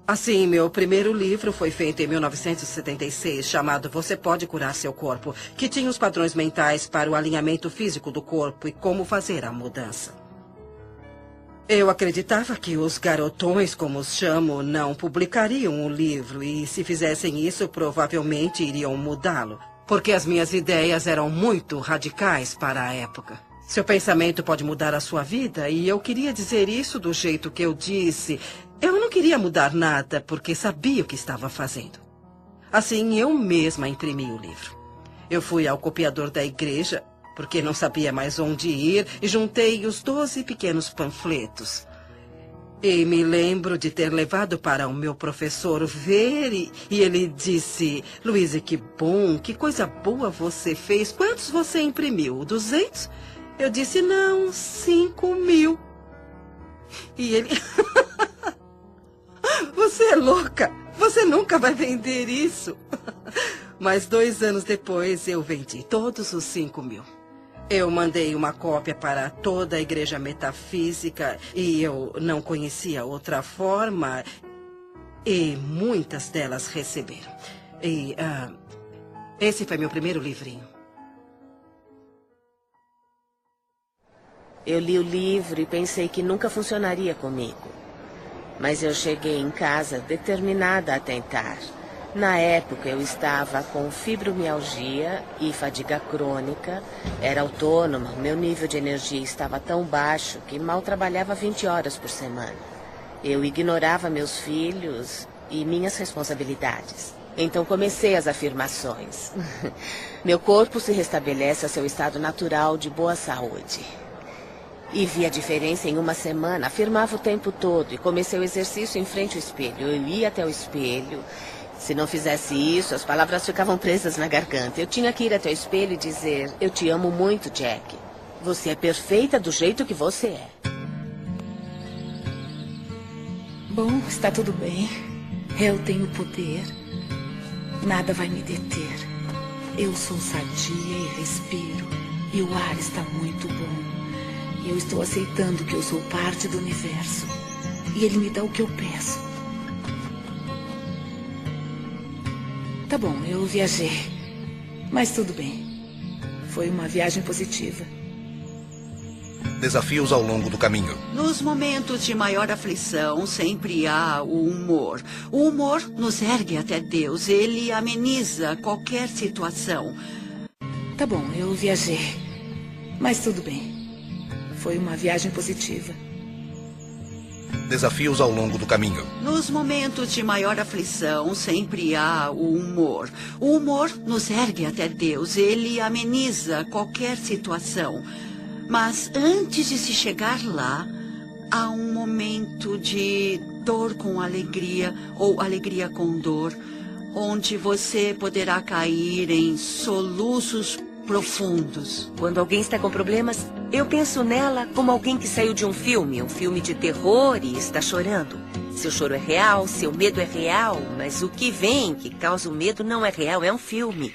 Assim, meu primeiro livro foi feito em 1976, chamado Você Pode Curar Seu Corpo, que tinha os padrões mentais para o alinhamento físico do corpo e como fazer a mudança. Eu acreditava que os garotões, como os chamo, não publicariam o livro e, se fizessem isso, provavelmente iriam mudá-lo, porque as minhas ideias eram muito radicais para a época. Seu pensamento pode mudar a sua vida e eu queria dizer isso do jeito que eu disse. Eu não queria mudar nada porque sabia o que estava fazendo. Assim, eu mesma imprimi o livro. Eu fui ao copiador da igreja. porque não sabia mais onde ir, e juntei os 12 pequenos panfletos. E me lembro de ter levado para o meu professor ver, e ele disse: Luísa, que bom, que coisa boa você fez. Quantos você imprimiu? 200? Eu disse: não, 5.000. E ele: você é louca, você nunca vai vender isso. Mas 2 anos depois eu vendi todos os 5.000. Eu mandei uma cópia para toda a igreja metafísica e eu não conhecia outra forma, e muitas delas receberam. E esse foi meu primeiro livrinho. Eu li o livro e pensei que nunca funcionaria comigo. Mas eu cheguei em casa determinada a tentar. Na época, eu estava com fibromialgia e fadiga crônica, era autônoma, meu nível de energia estava tão baixo que mal trabalhava 20 horas por semana. Eu ignorava meus filhos e minhas responsabilidades. Então comecei as afirmações. Meu corpo se restabelece ao seu estado natural de boa saúde. E vi a diferença em uma semana, afirmava o tempo todo e comecei o exercício em frente ao espelho. Eu ia até o espelho. Se não fizesse isso, as palavras ficavam presas na garganta. Eu tinha que ir até o espelho e dizer: eu te amo muito, Jack. Você é perfeita do jeito que você é. Bom, está tudo bem. Eu tenho poder. Nada vai me deter. Eu sou sadia e respiro. E o ar está muito bom. E eu estou aceitando que eu sou parte do universo. E ele me dá o que eu peço. Tá bom, eu viajei. Mas tudo bem. Foi uma viagem positiva. Desafios ao longo do caminho. Nos momentos de maior aflição, sempre há o humor. O humor nos ergue até Deus. Ele ameniza qualquer situação. Tá bom, eu viajei. Mas tudo bem. Foi uma viagem positiva. Desafios ao longo do caminho. Nos momentos de maior aflição, sempre há o humor. O humor nos ergue até Deus. Ele ameniza qualquer situação. Mas antes de se chegar lá, há um momento de dor com alegria ou alegria com dor, onde você poderá cair em soluços profundos. Quando alguém está com problemas, eu penso nela como alguém que saiu de um filme de terror e está chorando. Seu choro é real, seu medo é real, mas o que vem, que causa o medo, não é real, é um filme.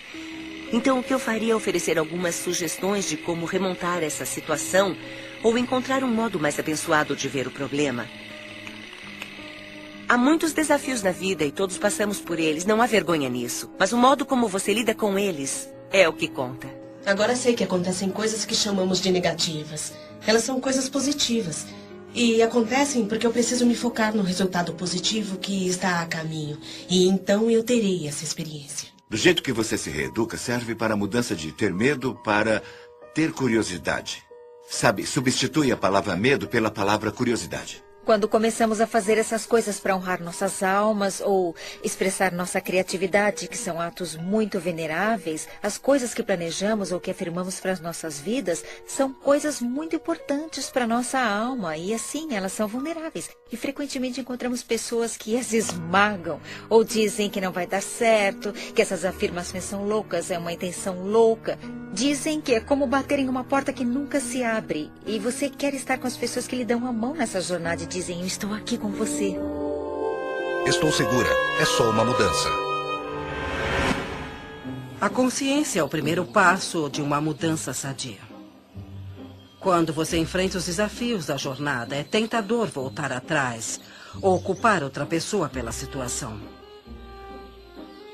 Então o que eu faria é oferecer algumas sugestões de como remontar essa situação ou encontrar um modo mais abençoado de ver o problema. Há muitos desafios na vida e todos passamos por eles, não há vergonha nisso. Mas o modo como você lida com eles é o que conta. Agora sei que acontecem coisas que chamamos de negativas. Elas são coisas positivas. E acontecem porque eu preciso me focar no resultado positivo que está a caminho. E então eu terei essa experiência. Do jeito que você se reeduca, serve para a mudança de ter medo para ter curiosidade. Sabe, substitui a palavra medo pela palavra curiosidade. Quando começamos a fazer essas coisas para honrar nossas almas ou expressar nossa criatividade, que são atos muito veneráveis, as coisas que planejamos ou que afirmamos para as nossas vidas são coisas muito importantes para nossa alma e assim elas são vulneráveis. E frequentemente encontramos pessoas que as esmagam ou dizem que não vai dar certo, que essas afirmações são loucas, é uma intenção louca. Dizem que é como bater em uma porta que nunca se abre e você quer estar com as pessoas que lhe dão a mão nessa jornada e dizem: eu estou aqui com você. Estou segura. É só uma mudança. A consciência é o primeiro passo de uma mudança sadia. Quando você enfrenta os desafios da jornada, é tentador voltar atrás ou culpar outra pessoa pela situação.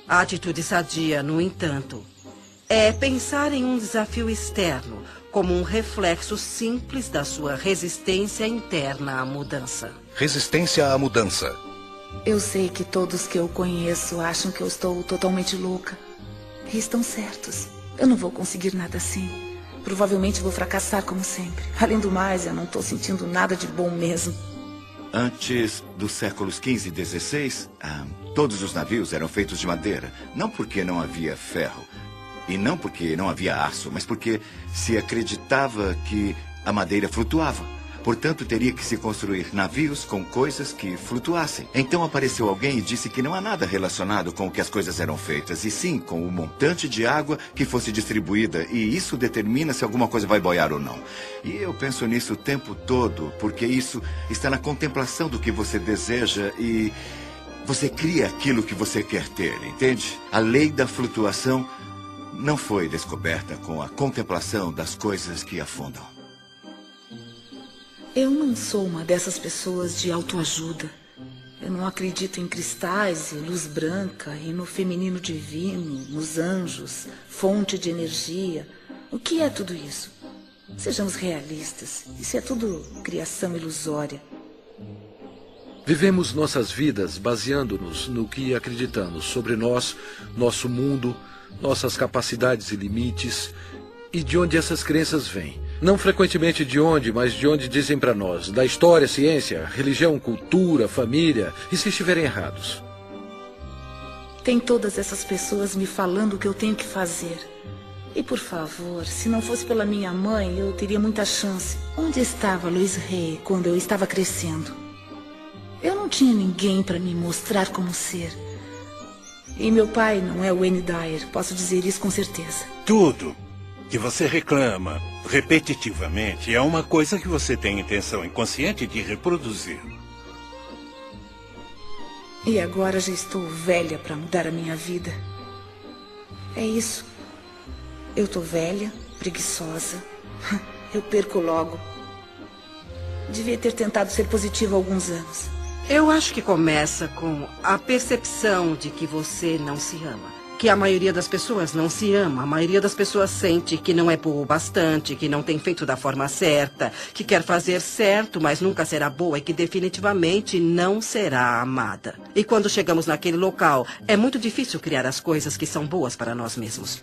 A atitude sadia, no entanto, é pensar em um desafio externo como um reflexo simples da sua resistência interna à mudança. Resistência à mudança. Eu sei que todos que eu conheço acham que eu estou totalmente louca. E estão certos. Eu não vou conseguir nada assim. Provavelmente vou fracassar como sempre. Além do mais, eu não estou sentindo nada de bom mesmo. Antes dos séculos XV e XVI, todos os navios eram feitos de madeira. Não porque não havia ferro. E não porque não havia aço, mas porque se acreditava que a madeira flutuava. Portanto, teria que se construir navios com coisas que flutuassem. Então apareceu alguém e disse que não há nada relacionado com o que as coisas eram feitas, e sim com o montante de água que fosse distribuída, e isso determina se alguma coisa vai boiar ou não. E eu penso nisso o tempo todo, porque isso está na contemplação do que você deseja e você cria aquilo que você quer ter, entende? A lei da flutuação não foi descoberta com a contemplação das coisas que afundam. Eu não sou uma dessas pessoas de autoajuda. Eu não acredito em cristais e luz branca e no feminino divino, nos anjos, fonte de energia. O que é tudo isso? Sejamos realistas. Isso é tudo criação ilusória. Vivemos nossas vidas baseando-nos no que acreditamos sobre nós, nosso mundo, nossas capacidades e limites, e de onde essas crenças vêm. Não frequentemente de onde, mas de onde dizem para nós, da história, ciência, religião, cultura, família, e se estiverem errados. Tem todas essas pessoas me falando o que eu tenho que fazer. E por favor, se não fosse pela minha mãe, eu teria muita chance. Onde estava Luiz Rey quando eu estava crescendo? Eu não tinha ninguém para me mostrar como ser. E meu pai não é o Wayne Dyer, posso dizer isso com certeza. Tudo que você reclama repetitivamente é uma coisa que você tem intenção inconsciente de reproduzir. E agora já estou velha para mudar a minha vida. É isso. Eu tô velha, preguiçosa. Eu perco logo. Devia ter tentado ser positiva há alguns anos. Eu acho que começa com a percepção de que você não se ama. Que a maioria das pessoas não se ama. A maioria das pessoas sente que não é boa o bastante, que não tem feito da forma certa, que quer fazer certo, mas nunca será boa e que definitivamente não será amada. E quando chegamos naquele local, é muito difícil criar as coisas que são boas para nós mesmos.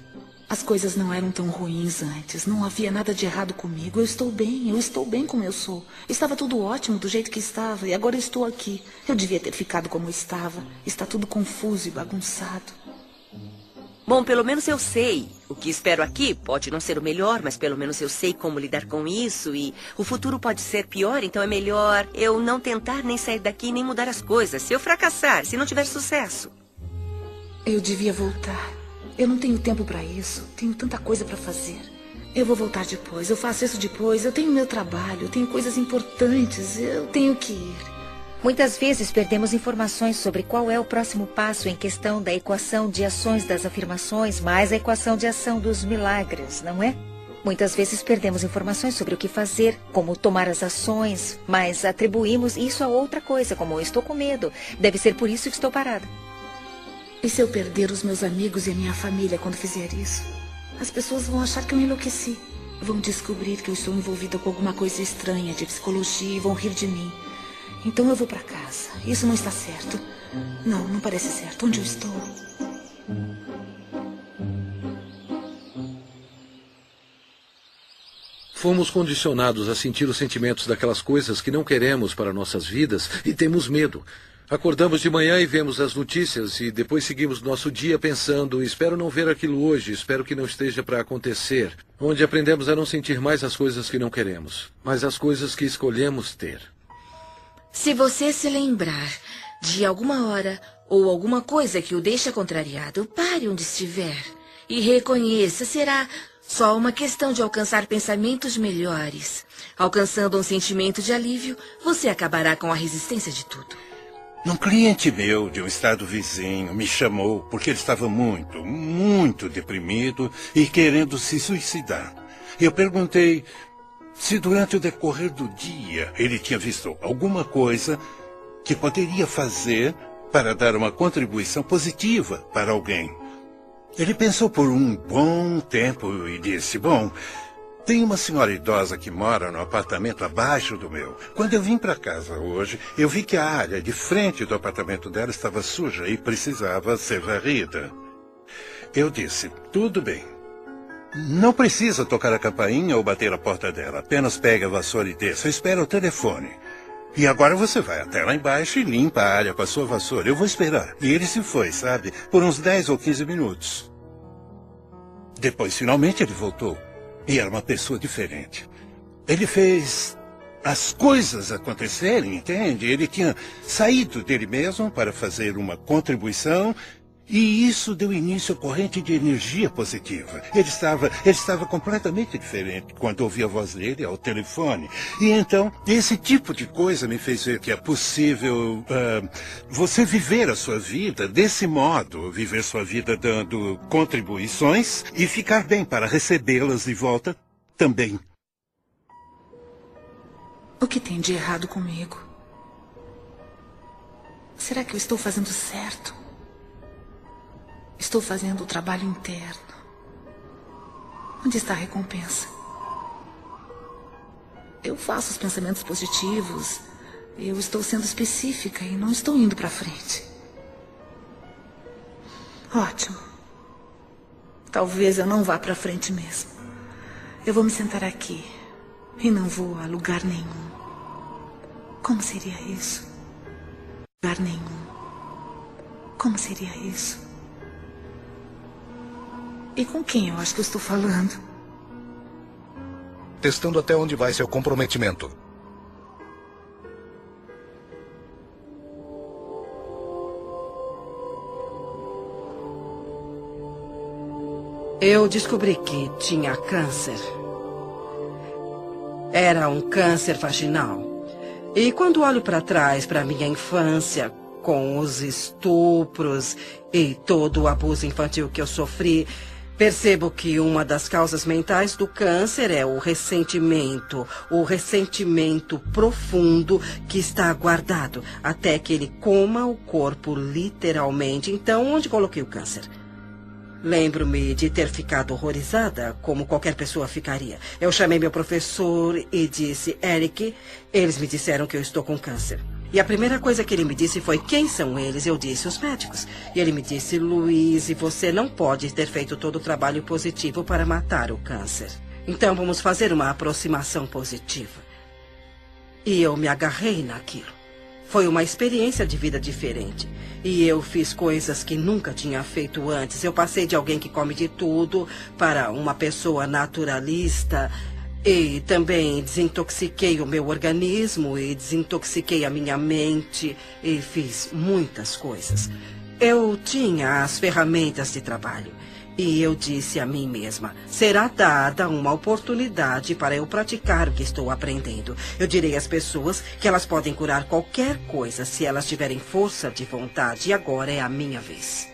As coisas não eram tão ruins antes. Não havia nada de errado comigo. Eu estou bem como eu sou. Estava tudo ótimo do jeito que estava e agora eu estou aqui. Eu devia ter ficado como estava. Está tudo confuso e bagunçado. Bom, pelo menos eu sei. O que espero aqui pode não ser o melhor, mas pelo menos eu sei como lidar com isso e o futuro pode ser pior, então é melhor eu não tentar nem sair daqui nem mudar as coisas. Se eu fracassar, se não tiver sucesso. Eu devia voltar. Eu não tenho tempo para isso. Tenho tanta coisa para fazer. Eu vou voltar depois. Eu faço isso depois. Eu tenho meu trabalho. Eu tenho coisas importantes. Eu tenho que ir. Muitas vezes perdemos informações sobre qual é o próximo passo em questão da equação de ações das afirmações mais a equação de ação dos milagres, não é? Muitas vezes perdemos informações sobre o que fazer, como tomar as ações, mas atribuímos isso a outra coisa, como estou com medo. Deve ser por isso que estou parada. E se eu perder os meus amigos e a minha família quando fizer isso? As pessoas vão achar que eu enlouqueci. Vão descobrir que eu estou envolvida com alguma coisa estranha de psicologia e vão rir de mim. Então eu vou para casa. Isso não está certo. Não parece certo. Onde eu estou? Fomos condicionados a sentir os sentimentos daquelas coisas que não queremos para nossas vidas e temos medo. Acordamos de manhã e vemos as notícias e depois seguimos nosso dia pensando, espero não ver aquilo hoje, espero que não esteja para acontecer. Onde aprendemos a não sentir mais as coisas que não queremos, mas as coisas que escolhemos ter. Se você se lembrar de alguma hora ou alguma coisa que o deixa contrariado, pare onde estiver e reconheça, será só uma questão de alcançar pensamentos melhores. Alcançando um sentimento de alívio, você acabará com a resistência de tudo. Um cliente meu de um estado vizinho me chamou porque ele estava muito deprimido e querendo se suicidar. Eu perguntei se durante o decorrer do dia ele tinha visto alguma coisa que poderia fazer para dar uma contribuição positiva para alguém. Ele pensou por um bom tempo e disse, bom, tem uma senhora idosa que mora no apartamento abaixo do meu. Quando eu vim para casa hoje, eu vi que a área de frente do apartamento dela estava suja e precisava ser varrida. Eu disse, tudo bem. Não precisa tocar a campainha ou bater a porta dela. Apenas pega a vassoura e desça. Espera o telefone. E agora você vai até lá embaixo e limpa a área com a sua vassoura. Eu vou esperar. E ele se foi, sabe? Por uns 10 ou 15 minutos. Depois, finalmente, ele voltou. E era uma pessoa diferente. Ele fez as coisas acontecerem, entende? Ele tinha saído dele mesmo para fazer uma contribuição e isso deu início à corrente de energia positiva. Ele estava completamente diferente quando ouvi a voz dele ao telefone. E então, esse tipo de coisa me fez ver que é possível você viver a sua vida desse modo, viver sua vida dando contribuições e ficar bem para recebê-las de volta também. O que tem de errado comigo? Será que eu estou fazendo certo? Estou fazendo o trabalho interno. Onde está a recompensa? Eu faço os pensamentos positivos. Eu estou sendo específica e não estou indo para frente. Ótimo. Talvez eu não vá para frente mesmo. Eu vou me sentar aqui e não vou a lugar nenhum. Como seria isso? Lugar nenhum. Como seria isso? E com quem eu acho que eu estou falando? Testando até onde vai seu comprometimento. Eu descobri que tinha câncer. Era um câncer vaginal. E quando olho para trás, para minha infância, com os estupros e todo o abuso infantil que eu sofri, percebo que uma das causas mentais do câncer é o ressentimento profundo que está guardado até que ele coma o corpo literalmente. Então, onde coloquei o câncer? Lembro-me de ter ficado horrorizada, como qualquer pessoa ficaria. Eu chamei meu professor e disse, Eric, eles me disseram que eu estou com câncer. E a primeira coisa que ele me disse foi, quem são eles? Eu disse, os médicos. E ele me disse, Louise, você não pode ter feito todo o trabalho positivo para matar o câncer. Então vamos fazer uma aproximação positiva. E eu me agarrei naquilo. Foi uma experiência de vida diferente. E eu fiz coisas que nunca tinha feito antes. Eu passei de alguém que come de tudo para uma pessoa naturalista. E também desintoxiquei o meu organismo e desintoxiquei a minha mente e fiz muitas coisas. Eu tinha as ferramentas de trabalho e eu disse a mim mesma, será dada uma oportunidade para eu praticar o que estou aprendendo. Eu direi às pessoas que elas podem curar qualquer coisa se elas tiverem força de vontade e agora é a minha vez.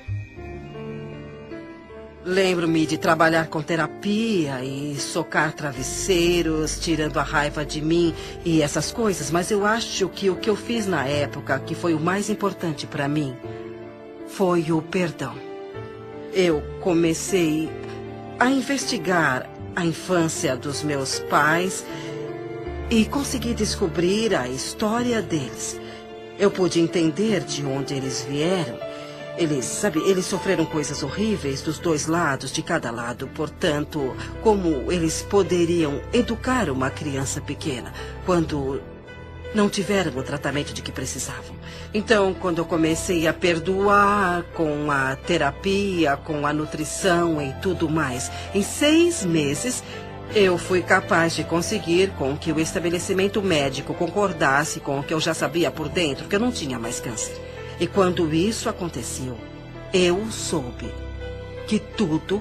Lembro-me de trabalhar com terapia e socar travesseiros, tirando a raiva de mim e essas coisas, mas eu acho que o que eu fiz na época, que foi o mais importante para mim, foi o perdão. Eu comecei a investigar a infância dos meus pais e consegui descobrir a história deles. Eu pude entender de onde eles vieram. Eles sofreram coisas horríveis dos dois lados, de cada lado. Portanto, como eles poderiam educar uma criança pequena quando não tiveram o tratamento de que precisavam? Então, quando eu comecei a perdoar com a terapia, com a nutrição e tudo mais, em 6 meses, eu fui capaz de conseguir com que o estabelecimento médico concordasse com o que eu já sabia por dentro, que eu não tinha mais câncer. E quando isso aconteceu, eu soube que tudo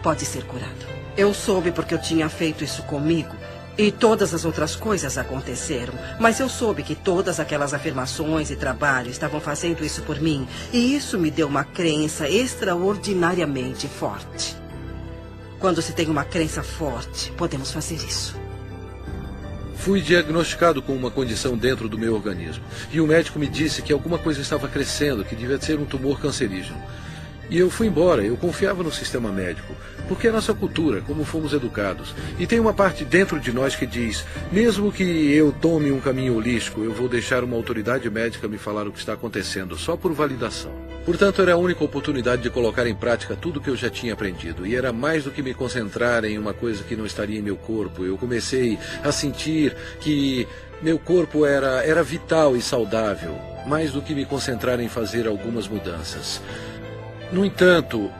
pode ser curado. Eu soube porque eu tinha feito isso comigo e todas as outras coisas aconteceram. Mas eu soube que todas aquelas afirmações e trabalho estavam fazendo isso por mim. E isso me deu uma crença extraordinariamente forte. Quando se tem uma crença forte, podemos fazer isso. Fui diagnosticado com uma condição dentro do meu organismo. E o médico me disse que alguma coisa estava crescendo, que devia ser um tumor cancerígeno. E eu fui embora, eu confiava no sistema médico, porque é nossa cultura, como fomos educados. E tem uma parte dentro de nós que diz, mesmo que eu tome um caminho holístico, eu vou deixar uma autoridade médica me falar o que está acontecendo, só por validação. Portanto, era a única oportunidade de colocar em prática tudo o que eu já tinha aprendido. E era mais do que me concentrar em uma coisa que não estaria em meu corpo. Eu comecei a sentir que meu corpo era vital e saudável, mais do que me concentrar em fazer algumas mudanças. No entanto,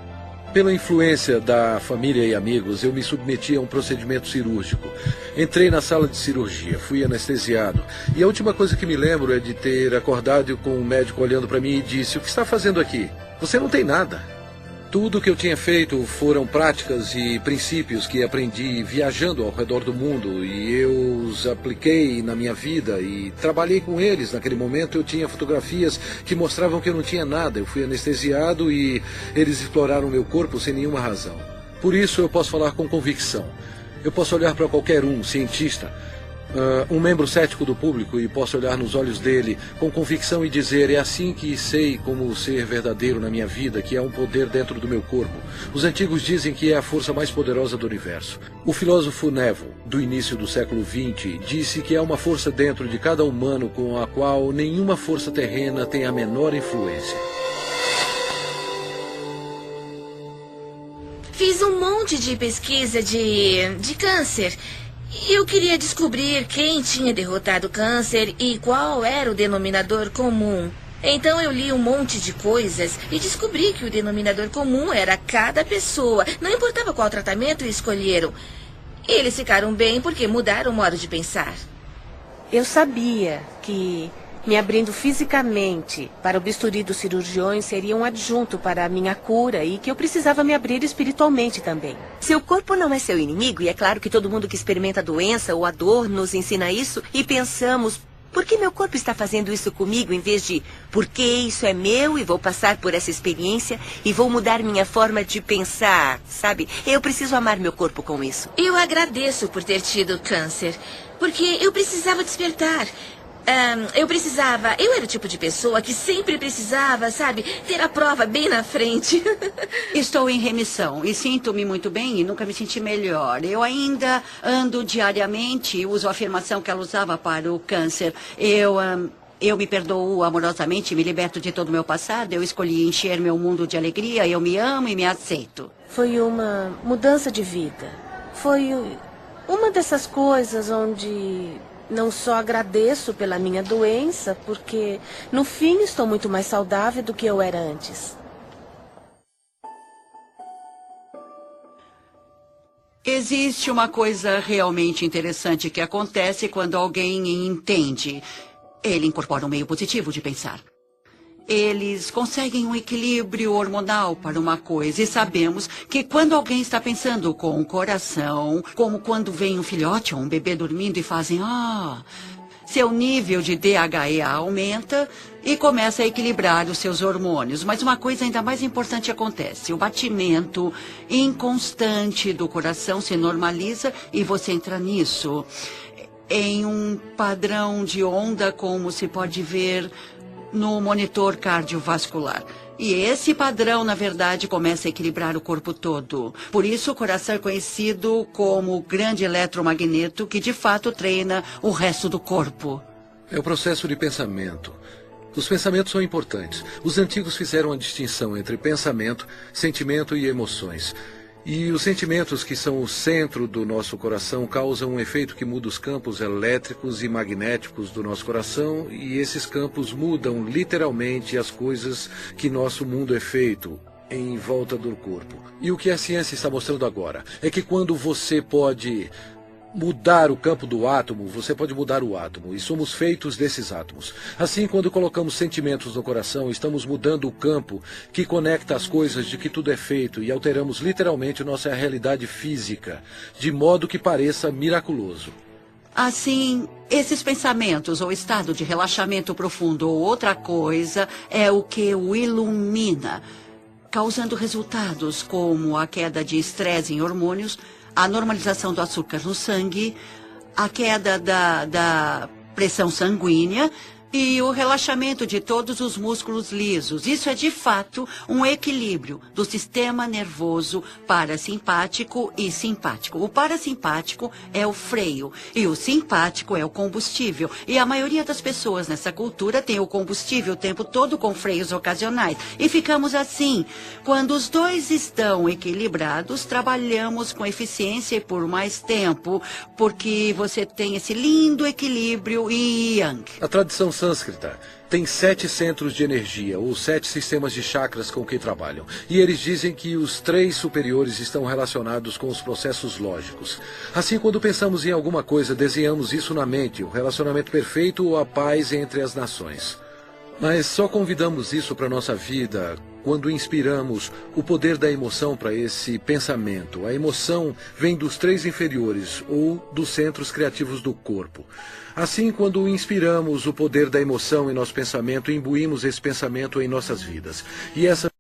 Pela influência da família e amigos, eu me submeti a um procedimento cirúrgico. Entrei na sala de cirurgia, fui anestesiado. E a última coisa que me lembro é de ter acordado com um médico olhando para mim e disse: "O que está fazendo aqui? Você não tem nada." Tudo o que eu tinha feito foram práticas e princípios que aprendi viajando ao redor do mundo, e eu os apliquei na minha vida e trabalhei com eles. Naquele momento eu tinha fotografias que mostravam que eu não tinha nada. Eu fui anestesiado e eles exploraram meu corpo sem nenhuma razão. Por isso eu posso falar com convicção. Eu posso olhar para qualquer cientista, um membro cético do público, e posso olhar nos olhos dele com convicção e dizer: é assim que sei como ser verdadeiro na minha vida, que há um poder dentro do meu corpo. Os antigos dizem que é a força mais poderosa do universo. O filósofo Neville, do início do século XX, disse que há uma força dentro de cada humano com a qual nenhuma força terrena tem a menor influência. Fiz um monte de pesquisa de câncer. Eu queria descobrir quem tinha derrotado o câncer e qual era o denominador comum. Então eu li um monte de coisas e descobri que o denominador comum era cada pessoa. Não importava qual tratamento escolheram. Eles ficaram bem porque mudaram o modo de pensar. Eu sabia que me abrindo fisicamente para o bisturi dos cirurgiões seria um adjunto para a minha cura e que eu precisava me abrir espiritualmente também. Seu corpo não é seu inimigo, e é claro que todo mundo que experimenta a doença ou a dor nos ensina isso, e pensamos: por que meu corpo está fazendo isso comigo, em vez de por que isso é meu e vou passar por essa experiência e vou mudar minha forma de pensar, sabe? Eu preciso amar meu corpo com isso. Eu agradeço por ter tido câncer, porque eu precisava despertar. Eu era o tipo de pessoa que sempre precisava, sabe, ter a prova bem na frente. Estou em remissão e sinto-me muito bem e nunca me senti melhor. Eu ainda ando diariamente e uso a afirmação que ela usava para o câncer. Eu me perdoo amorosamente, me liberto de todo o meu passado. Eu escolhi encher meu mundo de alegria. Eu me amo e me aceito. Foi uma mudança de vida. Foi uma dessas coisas onde não só agradeço pela minha doença, porque no fim estou muito mais saudável do que eu era antes. Existe uma coisa realmente interessante que acontece quando alguém entende. Ele incorpora um meio positivo de pensar. Eles conseguem um equilíbrio hormonal para uma coisa, e sabemos que quando alguém está pensando com o coração, como quando vem um filhote ou um bebê dormindo e fazem seu nível de DHEA aumenta e começa a equilibrar os seus hormônios. Mas uma coisa ainda mais importante acontece: o batimento inconstante do coração se normaliza e você entra nisso, em um padrão de onda, como se pode ver no monitor cardiovascular. E esse padrão, na verdade, começa a equilibrar o corpo todo. Por isso, o coração é conhecido como o grande eletromagneto que, de fato, treina o resto do corpo. É o processo de pensamento. Os pensamentos são importantes. Os antigos fizeram a distinção entre pensamento, sentimento e emoções. E os sentimentos, que são o centro do nosso coração, causam um efeito que muda os campos elétricos e magnéticos do nosso coração, e esses campos mudam literalmente as coisas que nosso mundo é feito em volta do corpo. E o que a ciência está mostrando agora é que quando você pode mudar o campo do átomo, você pode mudar o átomo, e somos feitos desses átomos. Assim, quando colocamos sentimentos no coração, estamos mudando o campo que conecta as coisas de que tudo é feito, e alteramos literalmente nossa realidade física, de modo que pareça miraculoso. Assim, esses pensamentos ou estado de relaxamento profundo ou outra coisa é o que o ilumina, causando resultados como a queda de estresse em hormônios, a normalização do açúcar no sangue, a queda da pressão sanguínea e o relaxamento de todos os músculos lisos. Isso é, de fato, um equilíbrio do sistema nervoso parasimpático e simpático. O parasimpático é o freio e o simpático é o combustível. E a maioria das pessoas nessa cultura tem o combustível o tempo todo com freios ocasionais. E ficamos assim. Quando os dois estão equilibrados, trabalhamos com eficiência e por mais tempo, porque você tem esse lindo equilíbrio yin. A tradição sânscrita, têm 7 centros de energia, ou 7 sistemas de chakras com que trabalham. E eles dizem que os 3 superiores estão relacionados com os processos lógicos. Assim, quando pensamos em alguma coisa, desenhamos isso na mente, o relacionamento perfeito ou a paz entre as nações. Mas só convidamos isso para a nossa vida quando inspiramos o poder da emoção para esse pensamento. A emoção vem dos 3 inferiores ou dos centros criativos do corpo. Assim, quando inspiramos o poder da emoção em nosso pensamento, imbuímos esse pensamento em nossas vidas.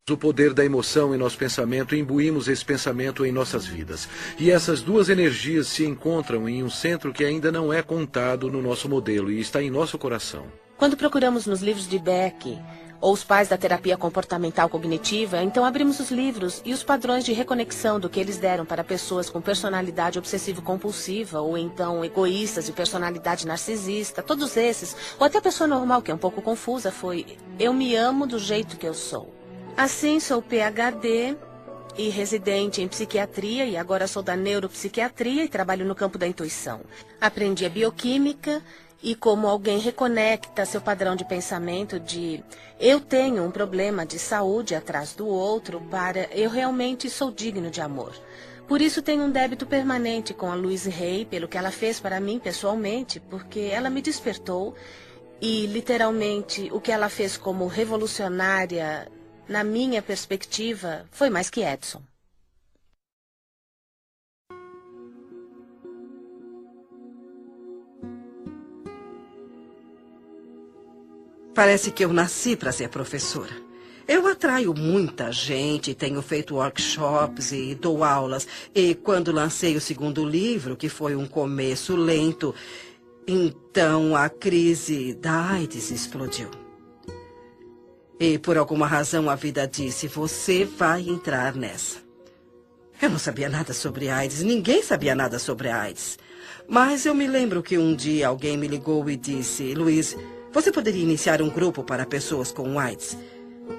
O poder da emoção em nosso pensamento, imbuímos esse pensamento em nossas vidas. E essas duas energias se encontram em um centro que ainda não é contado no nosso modelo e está em nosso coração. Quando procuramos nos livros de Beck ou os pais da terapia comportamental cognitiva, então abrimos os livros e os padrões de reconexão do que eles deram para pessoas com personalidade obsessivo-compulsiva ou então egoístas de personalidade narcisista, todos esses, ou até a pessoa normal que é um pouco confusa, foi: eu me amo do jeito que eu sou. Assim, sou PhD e residente em psiquiatria e agora sou da neuropsiquiatria e trabalho no campo da intuição. Aprendi a bioquímica e como alguém reconecta seu padrão de pensamento de eu tenho um problema de saúde atrás do outro para eu realmente sou digno de amor. Por isso tenho um débito permanente com a Louise Hay pelo que ela fez para mim pessoalmente, porque ela me despertou e literalmente o que ela fez como revolucionária, na minha perspectiva, foi mais que Edson. Parece que eu nasci para ser professora. Eu atraio muita gente, tenho feito workshops e dou aulas. E quando lancei o segundo livro, que foi um começo lento, então a crise da AIDS explodiu. E por alguma razão a vida disse: você vai entrar nessa. Eu não sabia nada sobre AIDS, ninguém sabia nada sobre AIDS. Mas eu me lembro que um dia alguém me ligou e disse: Luiz, você poderia iniciar um grupo para pessoas com AIDS?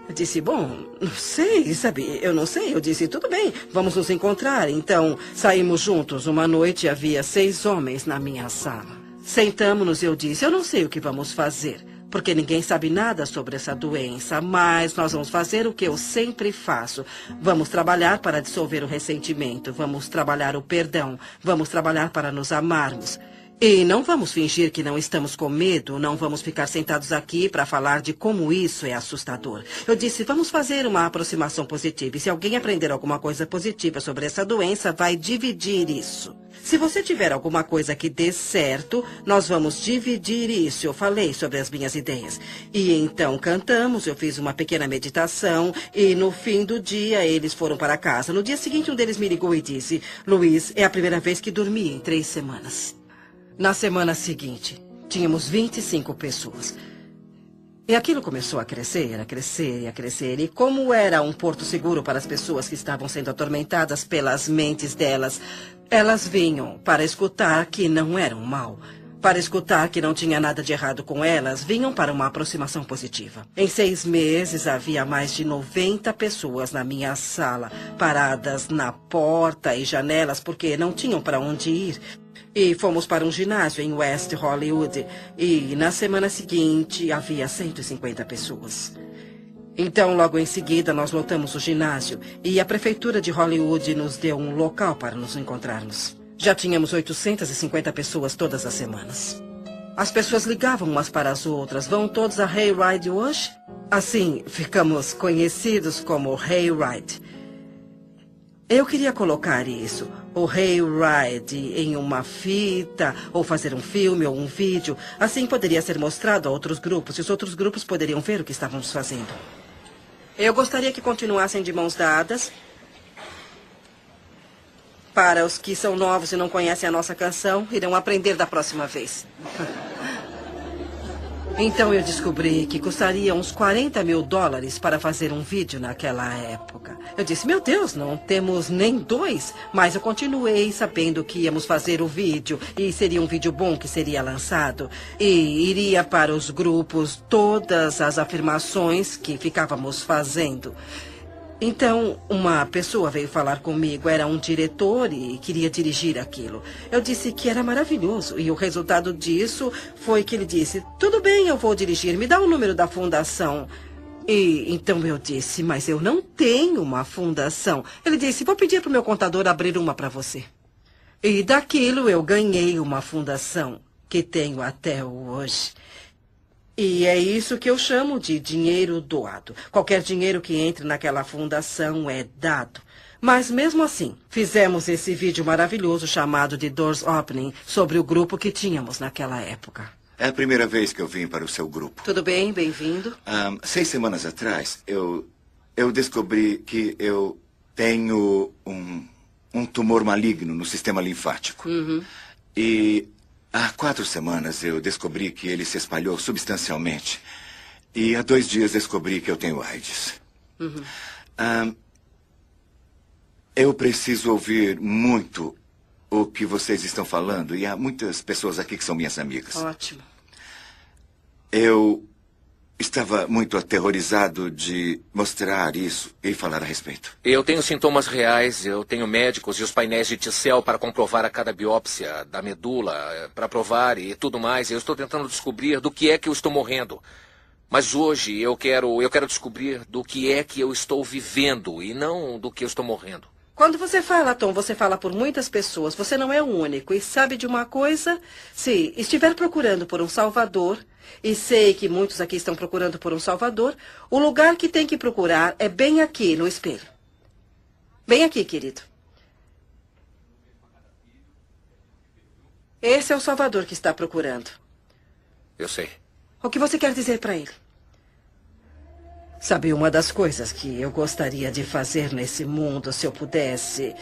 Eu disse: bom, não sei, sabe? Eu não sei. Eu disse: tudo bem, vamos nos encontrar. Então saímos juntos. Uma noite havia 6 homens na minha sala. Sentamos-nos e eu disse: eu não sei o que vamos fazer, porque ninguém sabe nada sobre essa doença, mas nós vamos fazer o que eu sempre faço. Vamos trabalhar para dissolver o ressentimento, vamos trabalhar o perdão, vamos trabalhar para nos amarmos. E não vamos fingir que não estamos com medo, não vamos ficar sentados aqui para falar de como isso é assustador. Eu disse: vamos fazer uma aproximação positiva, e se alguém aprender alguma coisa positiva sobre essa doença, vai dividir isso. Se você tiver alguma coisa que dê certo, nós vamos dividir isso. Eu falei sobre as minhas ideias. E então cantamos, eu fiz uma pequena meditação, e no fim do dia eles foram para casa. No dia seguinte um deles me ligou e disse: Luiz, é a primeira vez que dormi em 3 semanas. Na semana seguinte, tínhamos 25 pessoas. E aquilo começou a crescer, a crescer e a crescer. E como era um porto seguro para as pessoas que estavam sendo atormentadas pelas mentes delas, elas vinham para escutar que não eram mal. Para escutar que não tinha nada de errado com elas, vinham para uma aproximação positiva. Em 6 meses, havia mais de 90 pessoas na minha sala, paradas na porta e janelas porque não tinham para onde ir. E fomos para um ginásio em West Hollywood. E na semana seguinte havia 150 pessoas. Então, logo em seguida, nós lotamos o ginásio. E a prefeitura de Hollywood nos deu um local para nos encontrarmos. Já tínhamos 850 pessoas todas as semanas. As pessoas ligavam umas para as outras. Vão todos a Hayride hoje? Assim, ficamos conhecidos como Hayride. Eu queria colocar isso, o Hayride, em uma fita, ou fazer um filme ou um vídeo. Assim poderia ser mostrado a outros grupos, e os outros grupos poderiam ver o que estávamos fazendo. Eu gostaria que continuassem de mãos dadas. Para os que são novos e não conhecem a nossa canção, irão aprender da próxima vez. Então eu descobri que custaria uns $40 mil para fazer um vídeo naquela época. Eu disse: meu Deus, não temos nem 2. Mas eu continuei sabendo que íamos fazer o vídeo e seria um vídeo bom que seria lançado. E iria para os grupos todas as afirmações que ficávamos fazendo. Então, uma pessoa veio falar comigo, era um diretor e queria dirigir aquilo. Eu disse que era maravilhoso e o resultado disso foi que ele disse, tudo bem, eu vou dirigir, me dá o número da fundação. E então eu disse, mas eu não tenho uma fundação. Ele disse, vou pedir para o meu contador abrir uma para você. E daquilo eu ganhei uma fundação que tenho até hoje. E é isso que eu chamo de dinheiro doado. Qualquer dinheiro que entre naquela fundação é dado. Mas mesmo assim, fizemos esse vídeo maravilhoso chamado de Doors Opening sobre o grupo que tínhamos naquela época. É a primeira vez que eu vim para o seu grupo. Tudo bem, bem-vindo. 6 semanas atrás, eu descobri que eu tenho um tumor maligno no sistema linfático. E há 4 semanas eu descobri que ele se espalhou substancialmente. E há 2 dias descobri que eu tenho AIDS. Eu preciso ouvir muito o que vocês estão falando. E há muitas pessoas aqui que são minhas amigas. Ótimo. Eu estava muito aterrorizado de mostrar isso e falar a respeito. Eu tenho sintomas reais, eu tenho médicos e os painéis de T-cell para comprovar a cada biópsia da medula, para provar e tudo mais. Eu estou tentando descobrir do que é que eu estou morrendo. Mas hoje eu quero descobrir do que é que eu estou vivendo e não do que eu estou morrendo. Quando você fala, Tom, você fala por muitas pessoas. Você não é o único. E sabe de uma coisa? Se estiver procurando por um salvador, e sei que muitos aqui estão procurando por um salvador, o lugar que tem que procurar é bem aqui, no espelho. Bem aqui, querido. Esse é o salvador que está procurando. Eu sei. O que você quer dizer para ele? Sabe, uma das coisas que eu gostaria de fazer nesse mundo, se eu pudesse,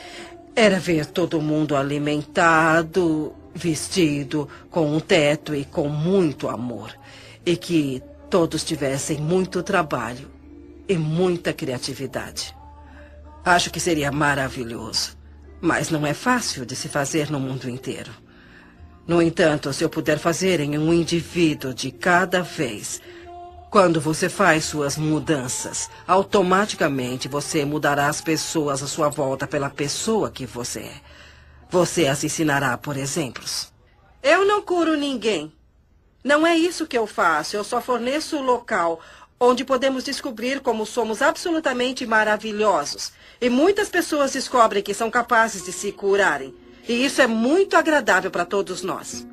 era ver todo mundo alimentado, vestido, com um teto e com muito amor. E que todos tivessem muito trabalho e muita criatividade. Acho que seria maravilhoso, mas não é fácil de se fazer no mundo inteiro. No entanto, se eu puder fazer em um indivíduo de cada vez... Quando você faz suas mudanças, automaticamente você mudará as pessoas à sua volta pela pessoa que você é. Você as ensinará por exemplos. Eu não curo ninguém. Não é isso que eu faço. Eu só forneço o local onde podemos descobrir como somos absolutamente maravilhosos. E muitas pessoas descobrem que são capazes de se curarem. E isso é muito agradável para todos nós.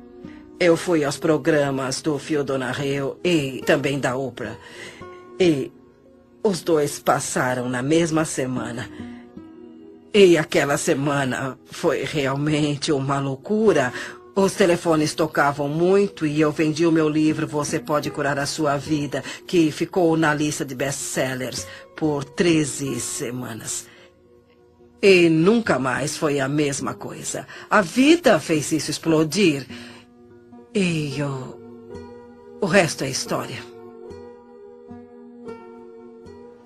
Eu fui aos programas do Phil Donahue e também da Oprah. E os dois passaram na mesma semana. E aquela semana foi realmente uma loucura. Os telefones tocavam muito e eu vendi o meu livro Você Pode Curar a Sua Vida, que ficou na lista de best-sellers por 13 semanas. E nunca mais foi a mesma coisa. A vida fez isso explodir. E o resto é história.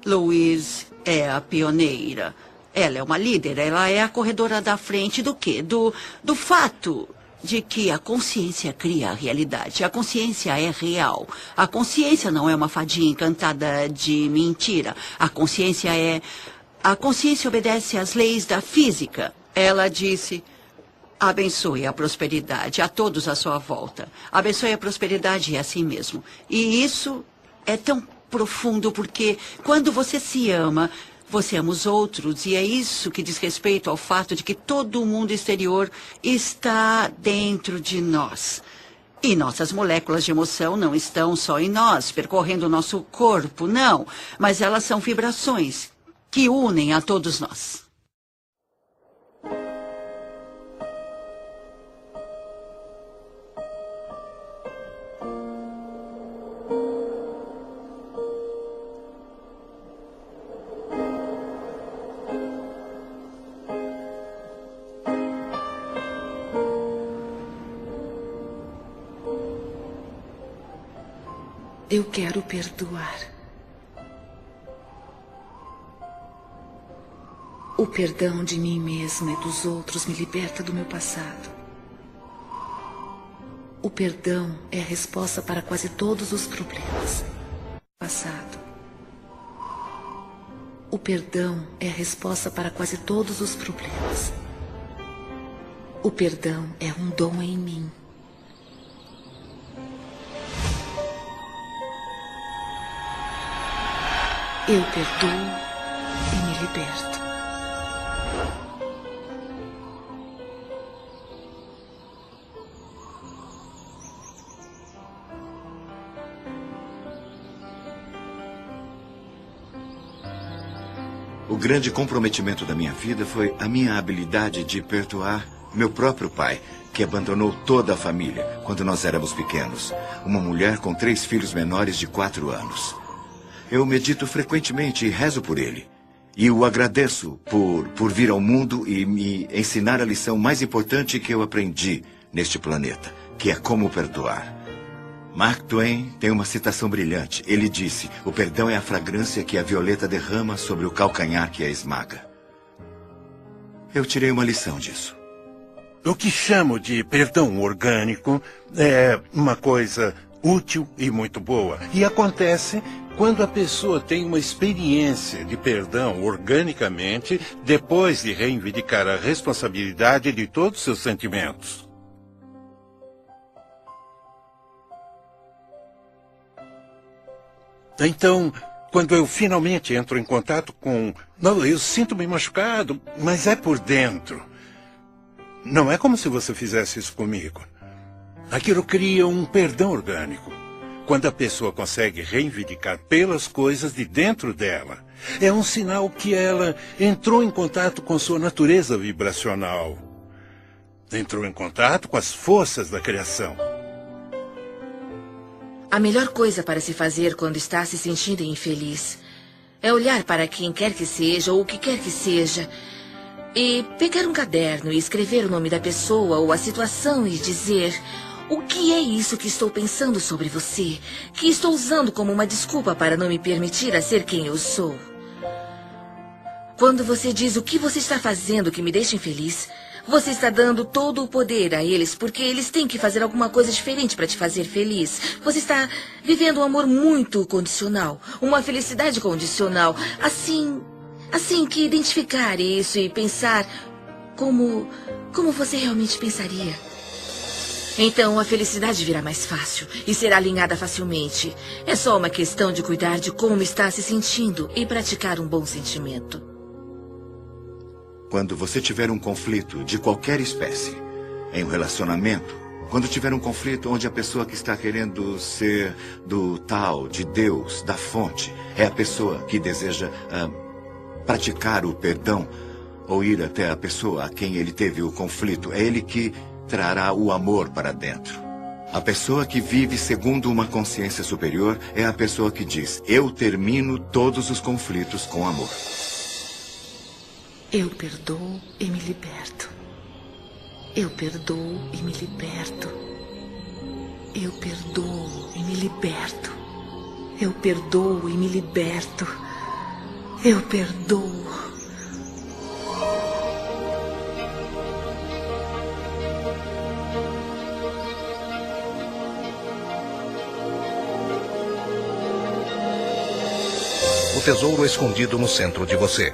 Louise é a pioneira. Ela é uma líder, ela é a corredora da frente do quê? Do fato de que a consciência cria a realidade. A consciência é real. A consciência não é uma fadinha encantada de mentira. A consciência obedece às leis da física. Ela disse... Abençoe a prosperidade a todos à sua volta. Abençoe a prosperidade é assim mesmo. E isso é tão profundo porque quando você se ama, você ama os outros. E é isso que diz respeito ao fato de que todo o mundo exterior está dentro de nós. E nossas moléculas de emoção não estão só em nós, percorrendo o nosso corpo, não. Mas elas são vibrações que unem a todos nós. Eu quero perdoar. O perdão de mim mesma e dos outros me liberta do meu passado. O perdão é a resposta para quase todos os problemas. Passado. O perdão é a resposta para quase todos os problemas. O perdão é um dom em mim. Eu perdoo e me liberto. O grande comprometimento da minha vida foi a minha habilidade de perdoar meu próprio pai, que abandonou toda a família quando nós éramos pequenos. Uma mulher com 3 filhos menores de 4 anos. Eu medito frequentemente e rezo por ele. E o agradeço por vir ao mundo e me ensinar a lição mais importante que eu aprendi neste planeta, que é como perdoar. Mark Twain tem uma citação brilhante. Ele disse: o perdão é a fragrância que a violeta derrama sobre o calcanhar que a esmaga. Eu tirei uma lição disso. O que chamo de perdão orgânico é uma coisa útil e muito boa. E acontece quando a pessoa tem uma experiência de perdão organicamente, depois de reivindicar a responsabilidade de todos os seus sentimentos. Então, quando eu finalmente entro em contato com... Não, eu sinto-me machucado, mas é por dentro. Não é como se você fizesse isso comigo. Aquilo cria um perdão orgânico. Quando a pessoa consegue reivindicar pelas coisas de dentro dela, é um sinal que ela entrou em contato com sua natureza vibracional. Entrou em contato com as forças da criação. A melhor coisa para se fazer quando está se sentindo infeliz é olhar para quem quer que seja ou o que quer que seja e pegar um caderno e escrever o nome da pessoa ou a situação e dizer: o que é isso que estou pensando sobre você, que estou usando como uma desculpa para não me permitir a ser quem eu sou? Quando você diz o que você está fazendo que me deixa infeliz, você está dando todo o poder a eles, porque eles têm que fazer alguma coisa diferente para te fazer feliz. Você está vivendo um amor muito condicional, uma felicidade condicional. Assim que identificar isso e pensar como você realmente pensaria. Então a felicidade virá mais fácil e será alinhada facilmente. É só uma questão de cuidar de como está se sentindo e praticar um bom sentimento. Quando você tiver um conflito de qualquer espécie, em um relacionamento, quando tiver um conflito onde a pessoa que está querendo ser do tal, de Deus, da fonte, é a pessoa que deseja praticar o perdão ou ir até a pessoa a quem ele teve o conflito, é ele que trará o amor para dentro. A pessoa que vive segundo uma consciência superior é a pessoa que diz: eu termino todos os conflitos com amor. Eu perdoo e me liberto. Eu perdoo e me liberto. Eu perdoo e me liberto. Eu perdoo e me liberto. Eu perdoo. O tesouro escondido no centro de você.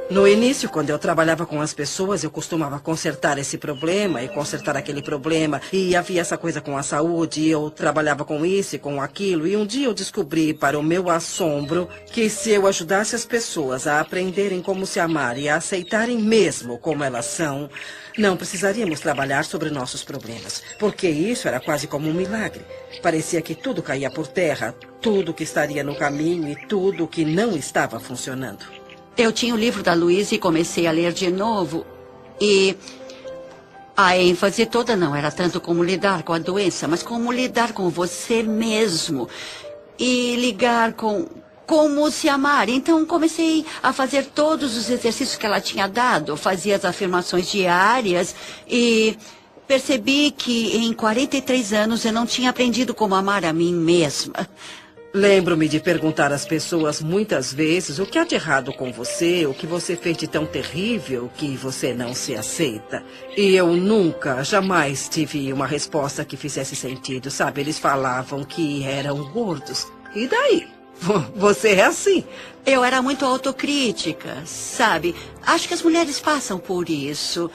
No início, quando eu trabalhava com as pessoas, eu costumava consertar esse problema e consertar aquele problema. E havia essa coisa com a saúde, e eu trabalhava com isso e com aquilo. E um dia eu descobri, para o meu assombro, que se eu ajudasse as pessoas a aprenderem como se amar e a aceitarem mesmo como elas são, não precisaríamos trabalhar sobre nossos problemas. Porque isso era quase como um milagre. Parecia que tudo caía por terra, tudo que estaria no caminho e tudo que não estava funcionando. Eu tinha o livro da Louise e comecei a ler de novo. E a ênfase toda não era tanto como lidar com a doença, mas como lidar com você mesmo. E ligar com como se amar. Então comecei a fazer todos os exercícios que ela tinha dado. Fazia as afirmações diárias e percebi que em 43 anos eu não tinha aprendido como amar a mim mesma. Lembro-me de perguntar às pessoas muitas vezes o que há de errado com você, o que você fez de tão terrível que você não se aceita. E eu nunca, jamais tive uma resposta que fizesse sentido, sabe? Eles falavam que eram gordos. E daí? Você é assim. Eu era muito autocrítica, sabe? Acho que as mulheres passam por isso.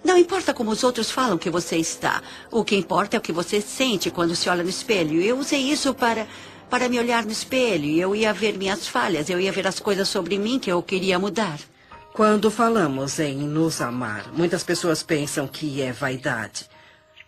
Não importa como os outros falam que você está. O que importa é o que você sente quando se olha no espelho. Eu usei isso para me olhar no espelho. Eu ia ver minhas falhas. Eu ia ver as coisas sobre mim que eu queria mudar. Quando falamos em nos amar, muitas pessoas pensam que é vaidade.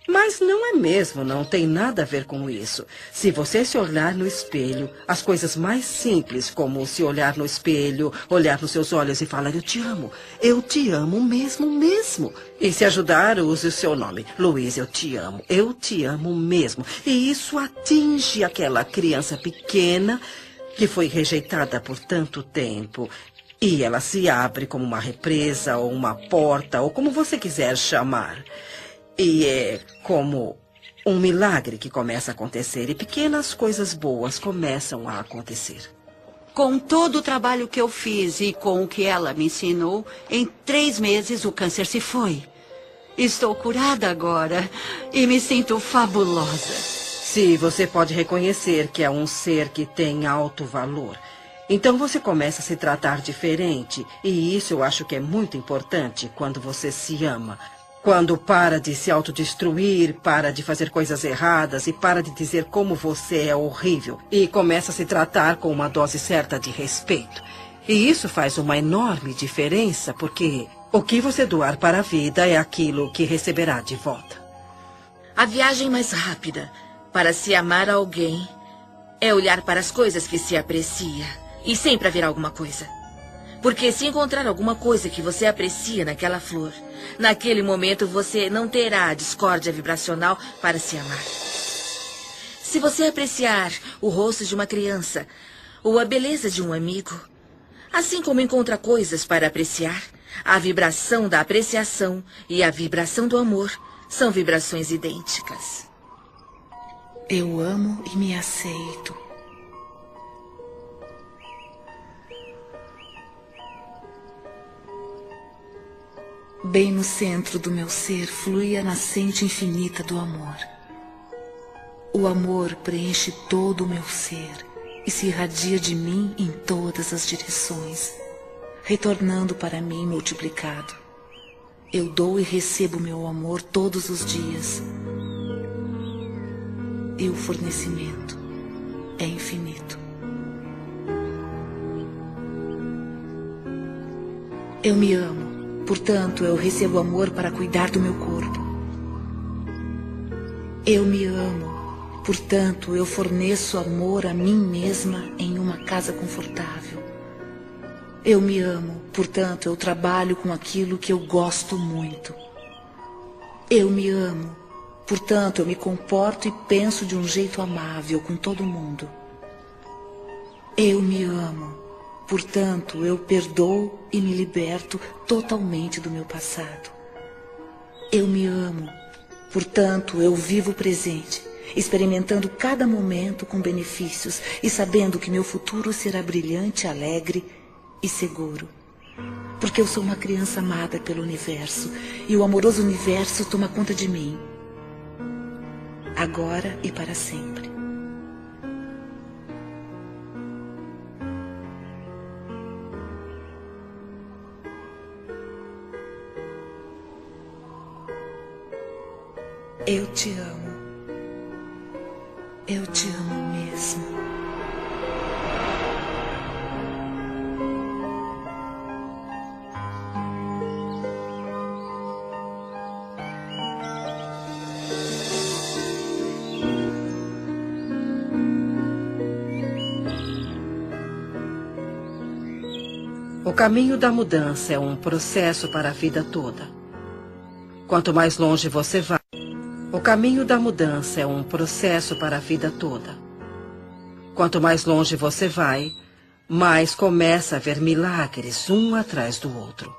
Mas não é mesmo, não tem nada a ver com isso. Se você se olhar no espelho, as coisas mais simples, como se olhar no espelho, olhar nos seus olhos e falar, eu te amo mesmo. E se ajudar, use o seu nome. Luiz, eu te amo mesmo. E isso atinge aquela criança pequena que foi rejeitada por tanto tempo. E ela se abre como uma represa, ou uma porta, ou como você quiser chamar. E é como um milagre que começa a acontecer. E pequenas coisas boas começam a acontecer. Com todo o trabalho que eu fiz e com o que ela me ensinou, em 3 meses o câncer se foi. Estou curada agora e me sinto fabulosa. Se você pode reconhecer que é um ser que tem alto valor, então você começa a se tratar diferente. E isso eu acho que é muito importante quando você se ama. Quando para de se autodestruir, para de fazer coisas erradas e para de dizer como você é horrível. E começa a se tratar com uma dose certa de respeito. E isso faz uma enorme diferença, porque o que você doar para a vida é aquilo que receberá de volta. A viagem mais rápida para se amar a alguém é olhar para as coisas que se aprecia. E sempre haverá alguma coisa. Porque se encontrar alguma coisa que você aprecia naquela flor, naquele momento você não terá a discórdia vibracional para se amar. Se você apreciar o rosto de uma criança ou a beleza de um amigo, assim como encontra coisas para apreciar, a vibração da apreciação e a vibração do amor são vibrações idênticas. Eu amo e me aceito. Bem no centro do meu ser flui a nascente infinita do amor. O amor preenche todo o meu ser e se irradia de mim em todas as direções, retornando para mim multiplicado. Eu dou e recebo meu amor todos os dias. E o fornecimento é infinito. Eu me amo. Portanto, eu recebo amor para cuidar do meu corpo. Eu me amo. Portanto, eu forneço amor a mim mesma em uma casa confortável. Eu me amo. Portanto, eu trabalho com aquilo que eu gosto muito. Eu me amo. Portanto, eu me comporto e penso de um jeito amável com todo mundo. Eu me amo. Portanto, eu perdoo e me liberto totalmente do meu passado. Eu me amo. Portanto, eu vivo o presente, experimentando cada momento com benefícios e sabendo que meu futuro será brilhante, alegre e seguro. Porque eu sou uma criança amada pelo universo e o amoroso universo toma conta de mim. Agora e para sempre. Eu te amo. Eu te amo mesmo. O caminho da mudança é um processo para a vida toda. Quanto mais longe você vai, o caminho da mudança é um processo para a vida toda. Quanto mais longe você vai, mais começa a ver milagres um atrás do outro.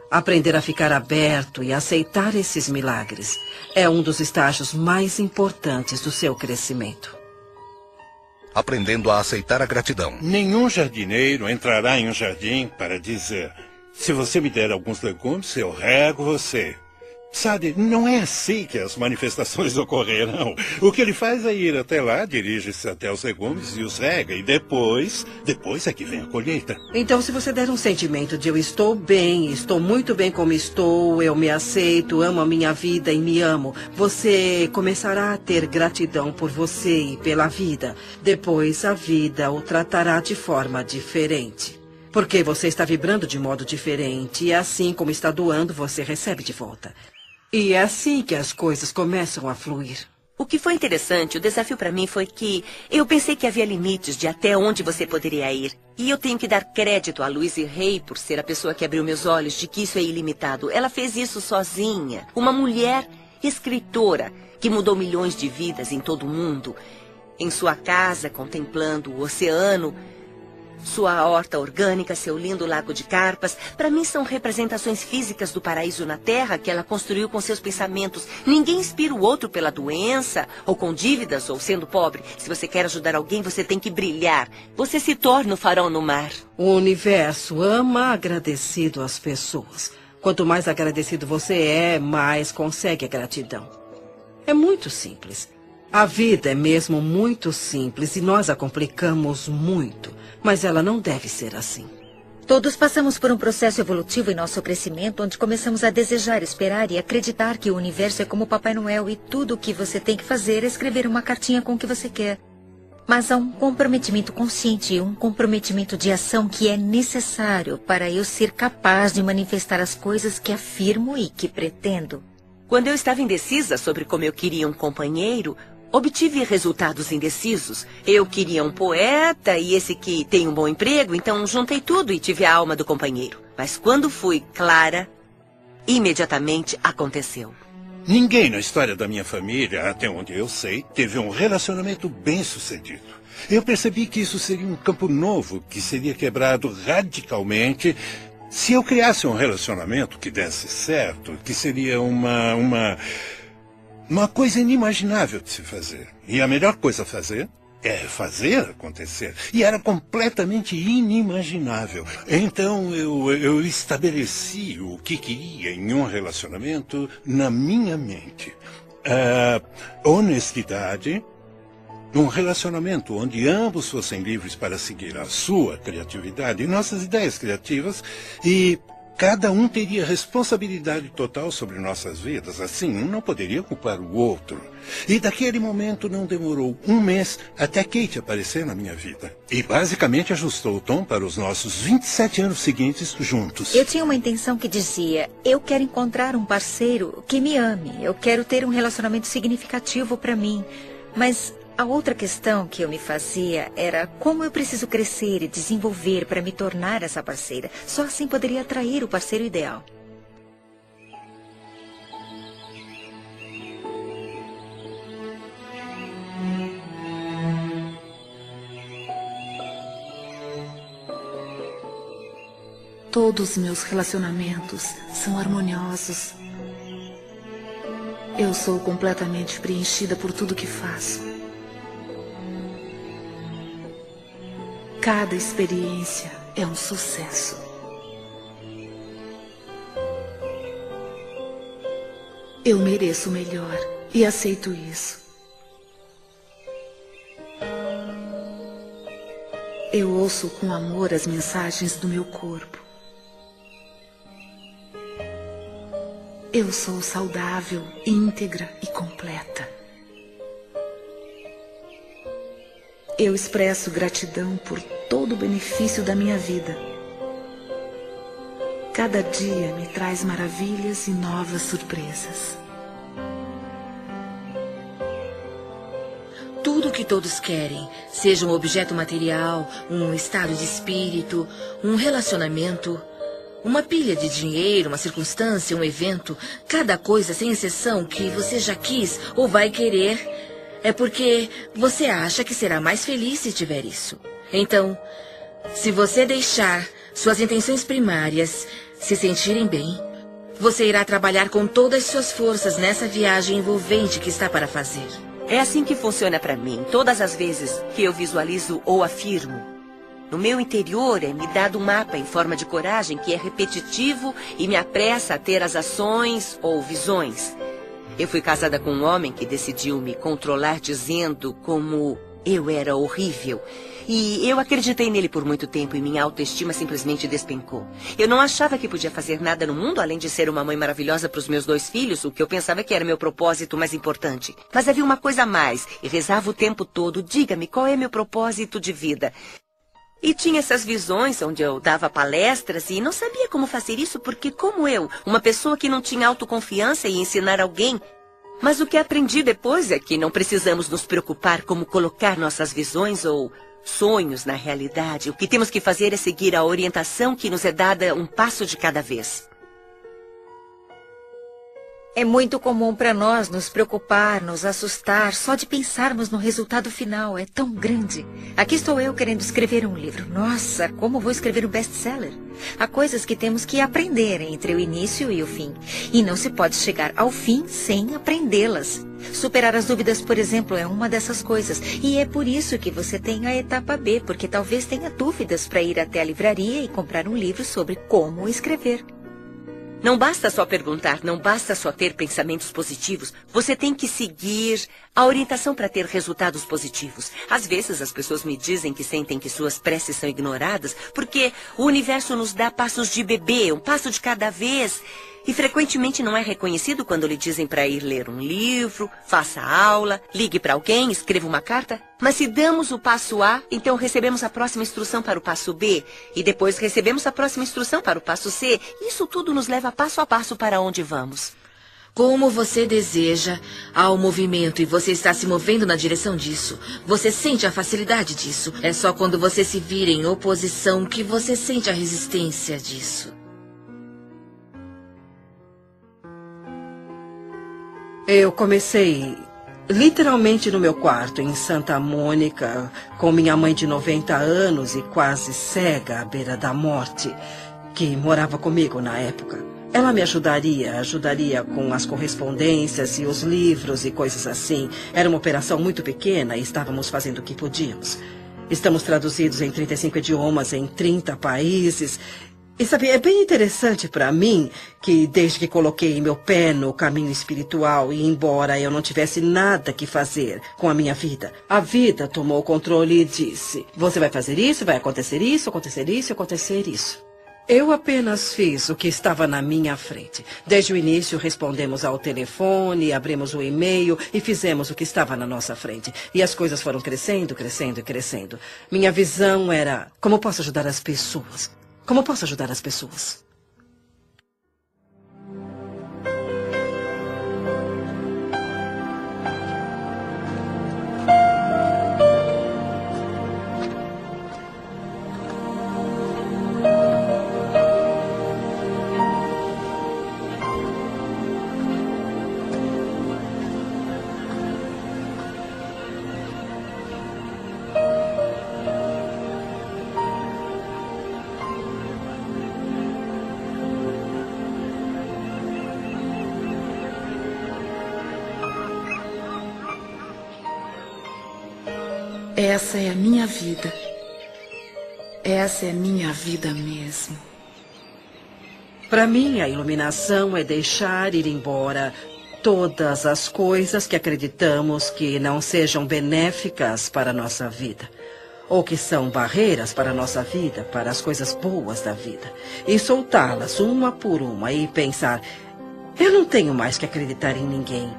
Aprender a ficar aberto e aceitar esses milagres é um dos estágios mais importantes do seu crescimento. Aprendendo a aceitar a gratidão. Nenhum jardineiro entrará em um jardim para dizer: se você me der alguns legumes, eu rego você. Sabe, não é assim que as manifestações ocorrerão. O que ele faz é ir até lá, dirige-se até os legumes e os rega, e depois é que vem a colheita. Então, se você der um sentimento de eu estou bem, estou muito bem como estou, eu me aceito, amo a minha vida e me amo, você começará a ter gratidão por você e pela vida. Depois, a vida o tratará de forma diferente. Porque você está vibrando de modo diferente, e assim como está doando, você recebe de volta. E é assim que as coisas começam a fluir. O que foi interessante, o desafio para mim foi que eu pensei que havia limites de até onde você poderia ir. E eu tenho que dar crédito a Louise Hay por ser a pessoa que abriu meus olhos de que isso é ilimitado. Ela fez isso sozinha. Uma mulher escritora que mudou milhões de vidas em todo o mundo. Em sua casa, contemplando o oceano, sua horta orgânica, seu lindo lago de carpas, para mim são representações físicas do paraíso na Terra que ela construiu com seus pensamentos. Ninguém inspira o outro pela doença, ou com dívidas, ou sendo pobre. Se você quer ajudar alguém, você tem que brilhar. Você se torna o farol no mar. O universo ama agradecido às pessoas. Quanto mais agradecido você é, mais consegue a gratidão. É muito simples. A vida é mesmo muito simples e nós a complicamos muito. Mas ela não deve ser assim. Todos passamos por um processo evolutivo em nosso crescimento, onde começamos a desejar, esperar e acreditar que o universo é como Papai Noel e tudo o que você tem que fazer é escrever uma cartinha com o que você quer. Mas há um comprometimento consciente e um comprometimento de ação que é necessário para eu ser capaz de manifestar as coisas que afirmo e que pretendo. Quando eu estava indecisa sobre como eu queria um companheiro, obtive resultados indecisos. Eu queria um poeta e esse que tem um bom emprego, então juntei tudo e tive a alma do companheiro. Mas quando fui clara, imediatamente aconteceu. Ninguém na história da minha família, até onde eu sei, teve um relacionamento bem-sucedido. Eu percebi que isso seria um campo novo, que seria quebrado radicalmente se eu criasse um relacionamento que desse certo, que seria uma coisa inimaginável de se fazer. E a melhor coisa a fazer é fazer acontecer. E era completamente inimaginável. Então eu estabeleci o que queria em um relacionamento na minha mente. Honestidade, um relacionamento onde ambos fossem livres para seguir a sua criatividade e nossas ideias criativas, e cada um teria responsabilidade total sobre nossas vidas. Assim, um não poderia culpar o outro. E daquele momento não demorou um mês até Kate aparecer na minha vida. E basicamente ajustou o tom para os nossos 27 anos seguintes juntos. Eu tinha uma intenção que dizia: eu quero encontrar um parceiro que me ame. Eu quero ter um relacionamento significativo para mim. Mas a outra questão que eu me fazia era como eu preciso crescer e desenvolver para me tornar essa parceira. Só assim poderia atrair o parceiro ideal. Todos os meus relacionamentos são harmoniosos. Eu sou completamente preenchida por tudo que faço. Cada experiência é um sucesso. Eu mereço o melhor e aceito isso. Eu ouço com amor as mensagens do meu corpo. Eu sou saudável, íntegra e completa. Eu expresso gratidão por todo o benefício da minha vida. Cada dia me traz maravilhas e novas surpresas. Tudo o que todos querem, seja um objeto material, um estado de espírito, um relacionamento, uma pilha de dinheiro, uma circunstância, um evento, cada coisa sem exceção que você já quis ou vai querer, é porque você acha que será mais feliz se tiver isso. Então, se você deixar suas intenções primárias se sentirem bem, você irá trabalhar com todas as suas forças nessa viagem envolvente que está para fazer. É assim que funciona para mim. Todas as vezes que eu visualizo ou afirmo No meu interior é me dado um mapa em forma de coragem que é repetitivo e me apressa a ter as ações ou visões. Eu fui casada com um homem que decidiu me controlar dizendo como eu era horrível. E eu acreditei nele por muito tempo e minha autoestima simplesmente despencou. Eu não achava que podia fazer nada no mundo além de ser uma mãe maravilhosa para os meus 2 filhos, o que eu pensava que era meu propósito mais importante. Mas havia uma coisa a mais e rezava o tempo todo: diga-me, qual é meu propósito de vida? E tinha essas visões onde eu dava palestras e não sabia como fazer isso porque, como eu, uma pessoa que não tinha autoconfiança e ensinar alguém. Mas o que aprendi depois é que não precisamos nos preocupar como colocar nossas visões ou sonhos na realidade. O que temos que fazer é seguir a orientação que nos é dada um passo de cada vez. É muito comum para nós nos preocupar, nos assustar, só de pensarmos no resultado final. É tão grande. Aqui estou eu querendo escrever um livro. Nossa, como vou escrever um best-seller? Há coisas que temos que aprender entre o início e o fim. E não se pode chegar ao fim sem aprendê-las. Superar as dúvidas, por exemplo, é uma dessas coisas. E é por isso que você tem a etapa B, porque talvez tenha dúvidas para ir até a livraria e comprar um livro sobre como escrever. Não basta só perguntar, não basta só ter pensamentos positivos. Você tem que seguir a orientação para ter resultados positivos. Às vezes as pessoas me dizem que sentem que suas preces são ignoradas porque o universo nos dá passos de bebê, um passo de cada vez. E frequentemente não é reconhecido quando lhe dizem para ir ler um livro, faça aula, ligue para alguém, escreva uma carta. Mas se damos o passo A, então recebemos a próxima instrução para o passo B. E depois recebemos a próxima instrução para o passo C. Isso tudo nos leva passo a passo para onde vamos. Como você deseja, há um movimento e você está se movendo na direção disso. Você sente a facilidade disso. É só quando você se vira em oposição que você sente a resistência disso. Eu comecei literalmente no meu quarto, em Santa Mônica, com minha mãe de 90 anos e quase cega à beira da morte, que morava comigo na época. Ela me ajudaria com as correspondências e os livros e coisas assim. Era uma operação muito pequena e estávamos fazendo o que podíamos. Estamos traduzidos em 35 idiomas, em 30 países. E sabe, é bem interessante para mim que desde que coloquei meu pé no caminho espiritual e embora eu não tivesse nada que fazer com a minha vida, a vida tomou o controle e disse: você vai fazer isso, vai acontecer isso, acontecer isso, acontecer isso. Eu apenas fiz o que estava na minha frente. Desde o início respondemos ao telefone, abrimos o e-mail e fizemos o que estava na nossa frente. E as coisas foram crescendo, crescendo e crescendo. Minha visão era: como posso ajudar as pessoas? Como posso ajudar as pessoas? Essa é a minha vida. Essa é minha vida mesmo. Para mim, a iluminação é deixar ir embora todas as coisas que acreditamos que não sejam benéficas para a nossa vida, ou que são barreiras para a nossa vida, para as coisas boas da vida, e soltá-las uma por uma e pensar: eu não tenho mais que acreditar em ninguém,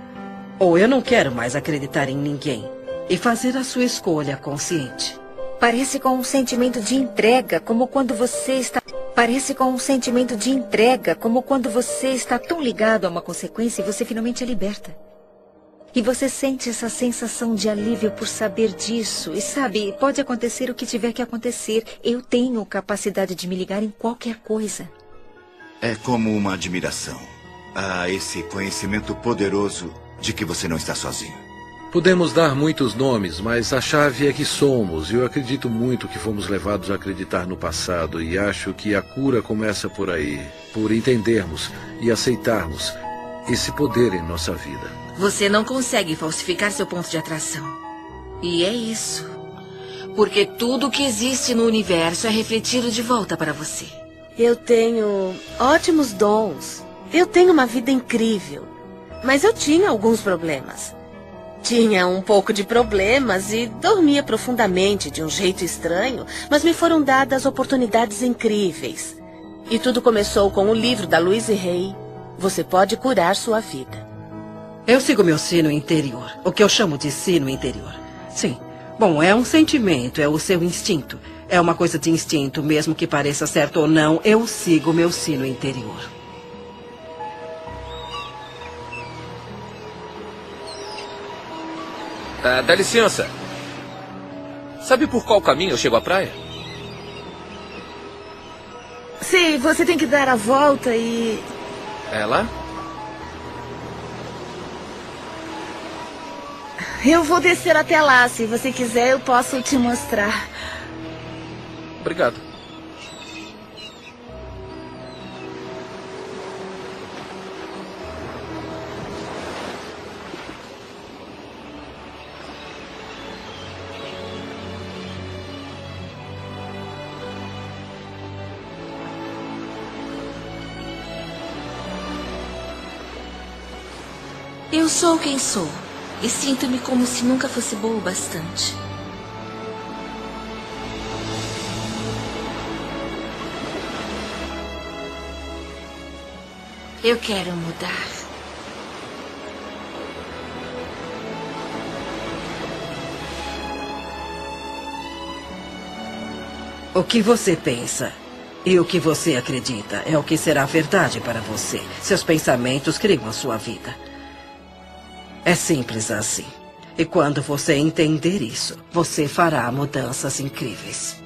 ou eu não quero mais acreditar em ninguém. E fazer a sua escolha consciente. Parece com um sentimento de entrega, como quando você está... Parece com um sentimento de entrega, como quando você está tão ligado a uma consequência e você finalmente é liberta. E você sente essa sensação de alívio por saber disso. E sabe, pode acontecer o que tiver que acontecer. Eu tenho capacidade de me ligar em qualquer coisa. É como uma admiração a esse conhecimento poderoso de que você não está sozinho. Podemos dar muitos nomes, mas a chave é que somos. E eu acredito muito que fomos levados a acreditar no passado. E acho que a cura começa por aí. Por entendermos e aceitarmos esse poder em nossa vida. Você não consegue falsificar seu ponto de atração. E é isso. Porque tudo que existe no universo é refletido de volta para você. Eu tenho ótimos dons. Eu tenho uma vida incrível. Mas eu tinha alguns problemas. Tinha um pouco de problemas e dormia profundamente de um jeito estranho, mas me foram dadas oportunidades incríveis. E tudo começou com o livro da Louise Hay, Você Pode Curar Sua Vida. Eu sigo meu sino interior, o que eu chamo de sino interior. Sim. Bom, é um sentimento, é o seu instinto. É uma coisa de instinto, mesmo que pareça certo ou não, eu sigo meu sino interior. Dá licença. Sabe por qual caminho eu chego à praia? Sim, você tem que dar a volta e... É lá? Eu vou descer até lá. Se você quiser, eu posso te mostrar. Obrigado. Eu sou quem sou. E sinto-me como se nunca fosse boa o bastante. Eu quero mudar. O que você pensa e o que você acredita é o que será verdade para você. Seus pensamentos criam a sua vida. É simples assim. E quando você entender isso, você fará mudanças incríveis.